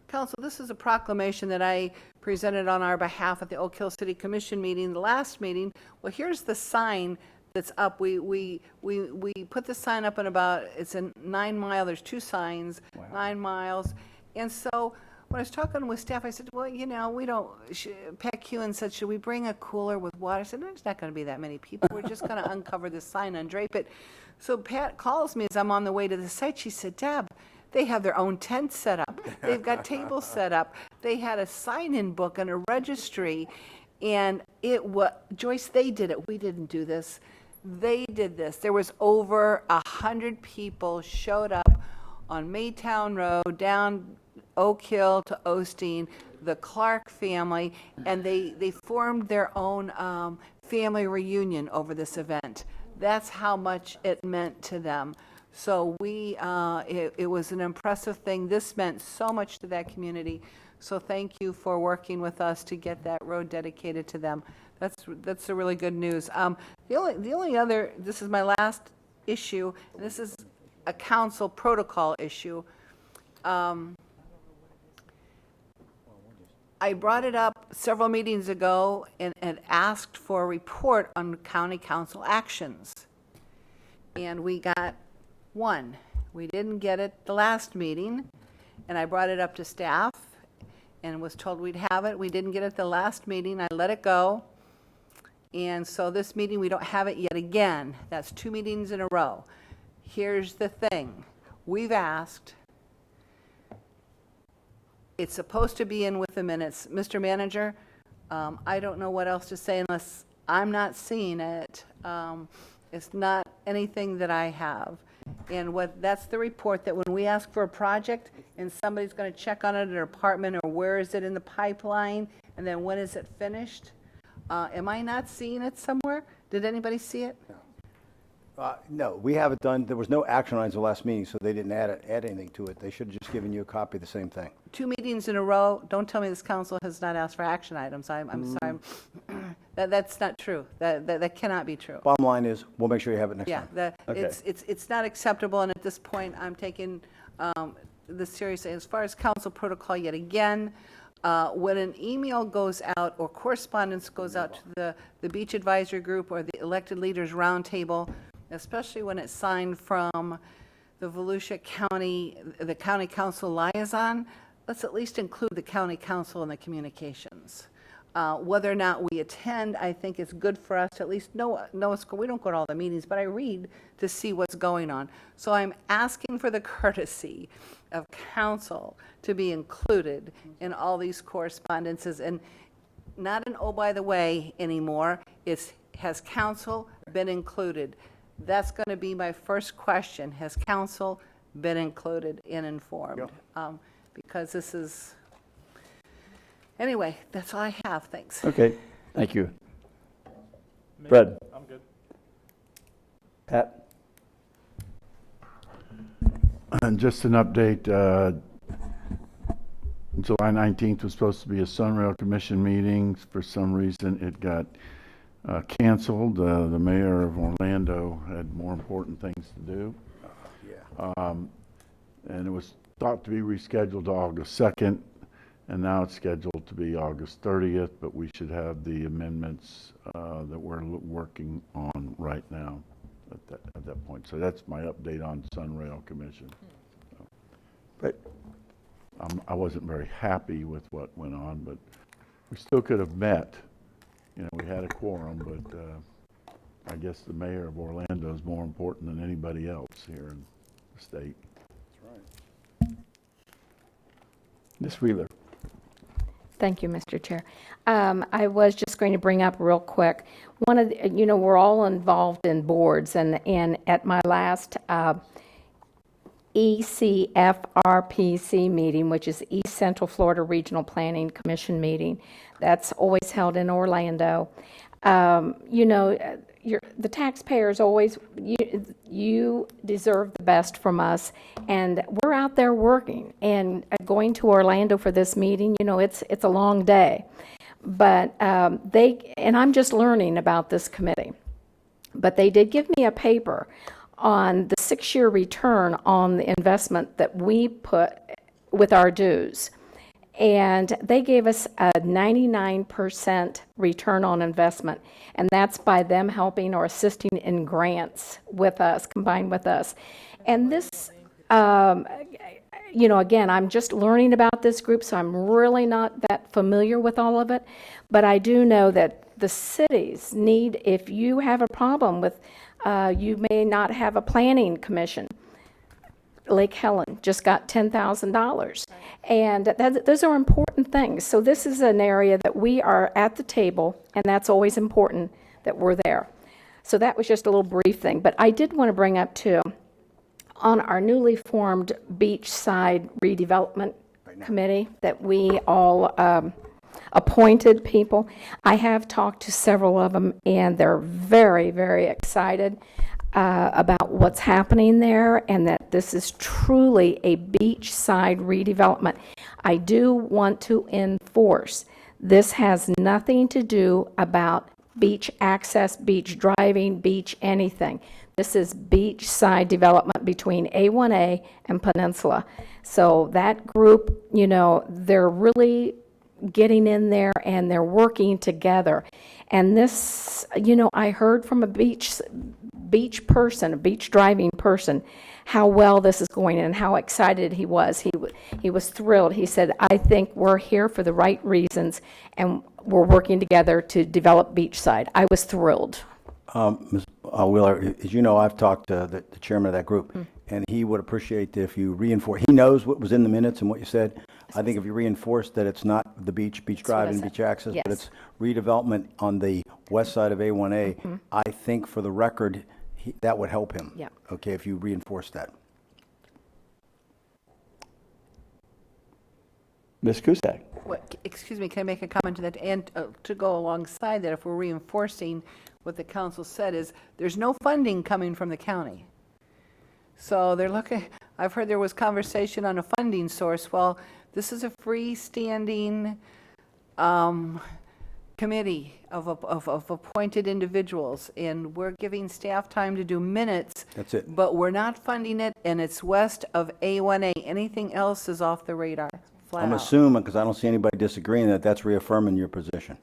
Council, this is a proclamation that I presented on our behalf at the Oak Hill City Commission meeting, the last meeting. Well, here's the sign that's up. We put the sign up in about, it's a 9 mile, there's 2 signs, 9 miles. And so when I was talking with staff, I said, well, you know, we don't, Pat Kewen said, should we bring a cooler with water? I said, no, there's not going to be that many people. We're just going to uncover the sign, undrape it. So Pat calls me as I'm on the way to the site. She said, Deb, they have their own tent set up. They've got tables set up. They had a sign-in book and a registry. And Joyce, they did it. We didn't do this. They did this. There was over 100 people showed up on Maytown Road, down Oak Hill to Osteen, the Clark family, and they formed their own family reunion over this event. That's how much it meant to them. So it was an impressive thing. This meant so much to that community. So thank you for working with us to get that road dedicated to them. That's a really good news. The only other, this is my last issue, and this is a council protocol issue. I brought it up several meetings ago and asked for a report on county council actions. And we got one. We didn't get it the last meeting, and I brought it up to staff and was told we'd have it. We didn't get it the last meeting. I let it go. And so this meeting, we don't have it yet again. That's 2 meetings in a row. Here's the thing. We've asked. It's supposed to be in with the minutes. Mr. Manager, I don't know what else to say unless I'm not seeing it. It's not anything that I have. And that's the report that when we ask for a project and somebody's going to check on it in their apartment, or where is it in the pipeline, and then when is it finished? Am I not seeing it somewhere? Did anybody see it? No, we haven't done, there was no action items the last meeting, so they didn't add anything to it. They should have just given you a copy of the same thing. 2 meetings in a row. Don't tell me this council has not asked for action items. I'm sorry. That's not true. That cannot be true. Bottom line is, we'll make sure you have it next time. Yeah, it's not acceptable, and at this point, I'm taking this seriously. As far as council protocol, yet again, when an email goes out or correspondence goes out to the Beach Advisory Group or the Elected Leaders Roundtable, especially when it's signed from the Volusia County, the County Council liaison, let's at least include the County Council in the communications. Whether or not we attend, I think it's good for us to at least know what's going on. We don't go to all the meetings, but I read to see what's going on. So I'm asking for the courtesy of council to be included in all these correspondences, and not an oh, by the way anymore. Has council been included? That's going to be my first question. Has council been included and informed? Because this is, Anyway, that's all I have. Thanks. Okay, thank you. Fred? I'm good. Pat? And just an update, July 19th was supposed to be a Sunrail Commission meeting. For some reason, it got canceled. The mayor of Orlando had more important things to do. And it was thought to be rescheduled to August 2nd, and now it's scheduled to be August 30th, but we should have the amendments that we're working on right now at that point. So that's my update on Sunrail Commission. But I wasn't very happy with what went on, but we still could have met. You know, we had a quorum, but I guess the mayor of Orlando is more important than anybody else here in the state. That's right. Ms. Wheeler? Thank you, Mr. Chair. I was just going to bring up real quick, one of the, we're all involved in boards, and at my last ECFRPC meeting, which is East Central Florida Regional Planning Commission meeting, that's always held in Orlando. The taxpayers always, you deserve the best from us, and we're out there working. And going to Orlando for this meeting, it's a long day, but and I'm just learning about this committee, but they did give me a paper on the 6-year return on the investment that we put with our dues. And they gave us a 99% return on investment, and that's by them helping or assisting in grants with us, combined with us. And this, again, I'm just learning about this group, so I'm really not that familiar with all of it. But I do know that the cities need, if you have a problem with, you may not have a planning commission. Lake Helen just got $10,000. And those are important things. So this is an area that we are at the table, and that's always important that we're there. So that was just a little brief thing. But I did want to bring up, too, on our newly formed beachside redevelopment committee that we all appointed people. I have talked to several of them, and they're very, very excited about what's happening there, and that this is truly a beachside redevelopment. I do want to enforce, this has nothing to do about beach access, beach driving, beach anything. This is beachside development between A1A and Peninsula. So that group, they're really getting in there and they're working together. And this, I heard from a beach person, a beach driving person, how well this is going and how excited he was. He was thrilled. He said, I think we're here for the right reasons and we're working together to develop beachside. I was thrilled. Ms. Wheeler, as you know, I've talked to the chairman of that group, and he would appreciate if you reinforce. He knows what was in the minutes and what you said. I think if you reinforce that it's not the beach driving, beach access, but it's redevelopment on the west side of A1A, I think for the record, that would help him. Yeah. Okay, if you reinforce that. Ms. Cusack? Excuse me, can I make a comment to that? And to go alongside that, if we're reinforcing what the council said, is there's no funding coming from the county. So they're looking, I've heard there was conversation on a funding source. Well, this is a freestanding committee of appointed individuals, and we're giving staff time to do minutes. That's it. But we're not funding it, and it's west of A1A. Anything else is off the radar, flat I'm out. assuming, because I don't see anybody disagreeing, that that's reaffirming your position.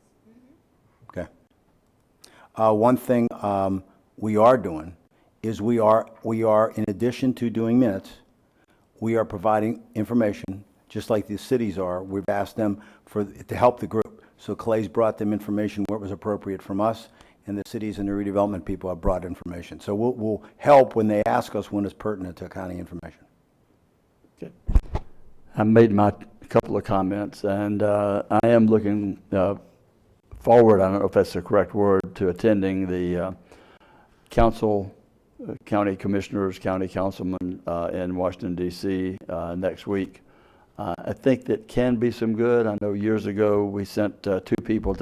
Okay. One thing we are doing is we are, in addition to doing minutes, we are providing information, just like the cities are. We've asked them to help the group. So Clay's brought them information where it was appropriate from us, and the cities and the redevelopment people have brought information. So we'll help when they ask us when it's pertinent to county information. Okay. I made my couple of comments, and I am looking forward, I don't know if that's the correct word, to attending the council, county commissioners, county councilmen in Washington, D.C. Next week. I think that can be some good. I know years ago, we sent 2 people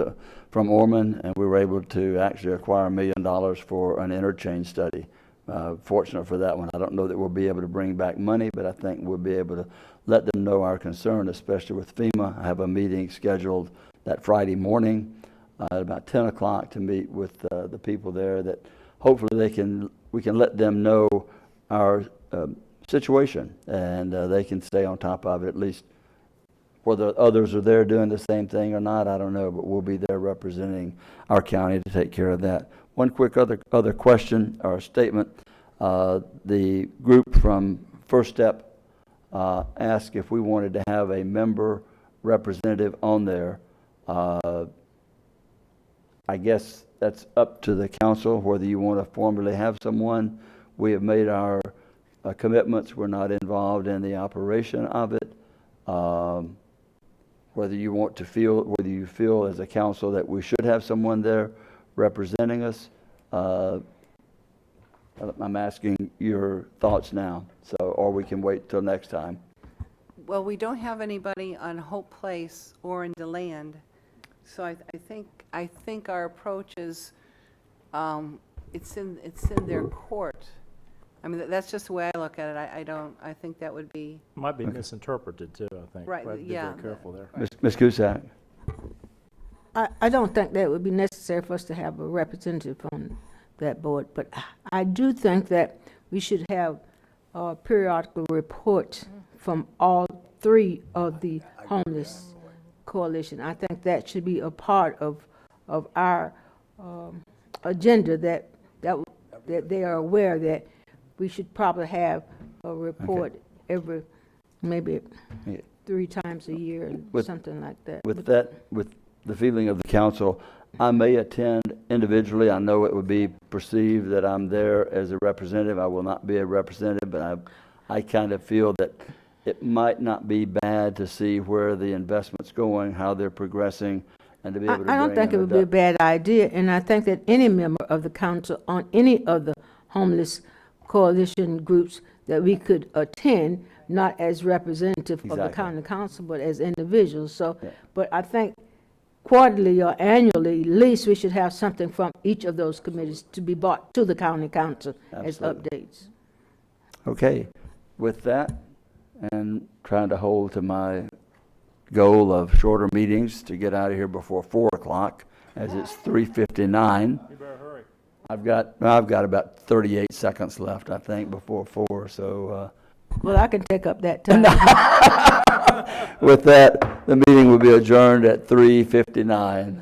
from Ormond, and we were able to actually acquire $1 million for an interchange study. Fortunate for that one. I don't know that we'll be able to bring back money, but I think we'll be able to let them know our concern, especially with FEMA. I have a meeting scheduled that Friday morning at about 10 o'clock to meet with the people there, that hopefully we can let them know our situation, and they can stay on top of it, at least. Whether others are there doing the same thing or not, I don't know, but we'll be there representing our county to take care of that. One quick other question or statement. The group from First Step asked if we wanted to have a member representative on there. I guess that's up to the council, whether you want to formally have someone. We have made our commitments. We're not involved in the operation of it. Whether you feel as a council that we should have someone there representing us, I'm asking your thoughts now, or we can wait till next time. Well, we don't have anybody on Hope Place or in DeLand, so I think our approach is, it's in their court. I mean, that's just the way I look at it. I think that would be. Might be misinterpreted too, I think. Right, We have to be yeah. very careful there. Ms. Cusack? I don't think that it would be necessary for us to have a representative on that board, but I do think that we should have a periodical report from all 3 of the homeless coalition. I think that should be a part of our agenda, that they are aware that we should probably have a report every, maybe 3 times a year, something like that. With the feeling of the council, I may attend individually. I know it would be perceived that I'm there as a representative. I will not be a representative, but I kind of feel that it might not be bad to see where the investment's going, how they're progressing, and to be able to I don't think it would be a bad idea, and I think that any member of the council on any of the homeless coalition groups that we could attend, not as representative of the county council, but as individuals. So, but I think quarterly or annually, at least we should have something from each of those committees to be brought to the county council as updates. Okay. With that, and trying to hold to my goal of shorter meetings to get out of here before 4 o'clock, as it's 3:59. You better hurry. I've got about 38 seconds left, I think, before 4. So. Well, I can take up that time. With that, the meeting will be adjourned at 3:59.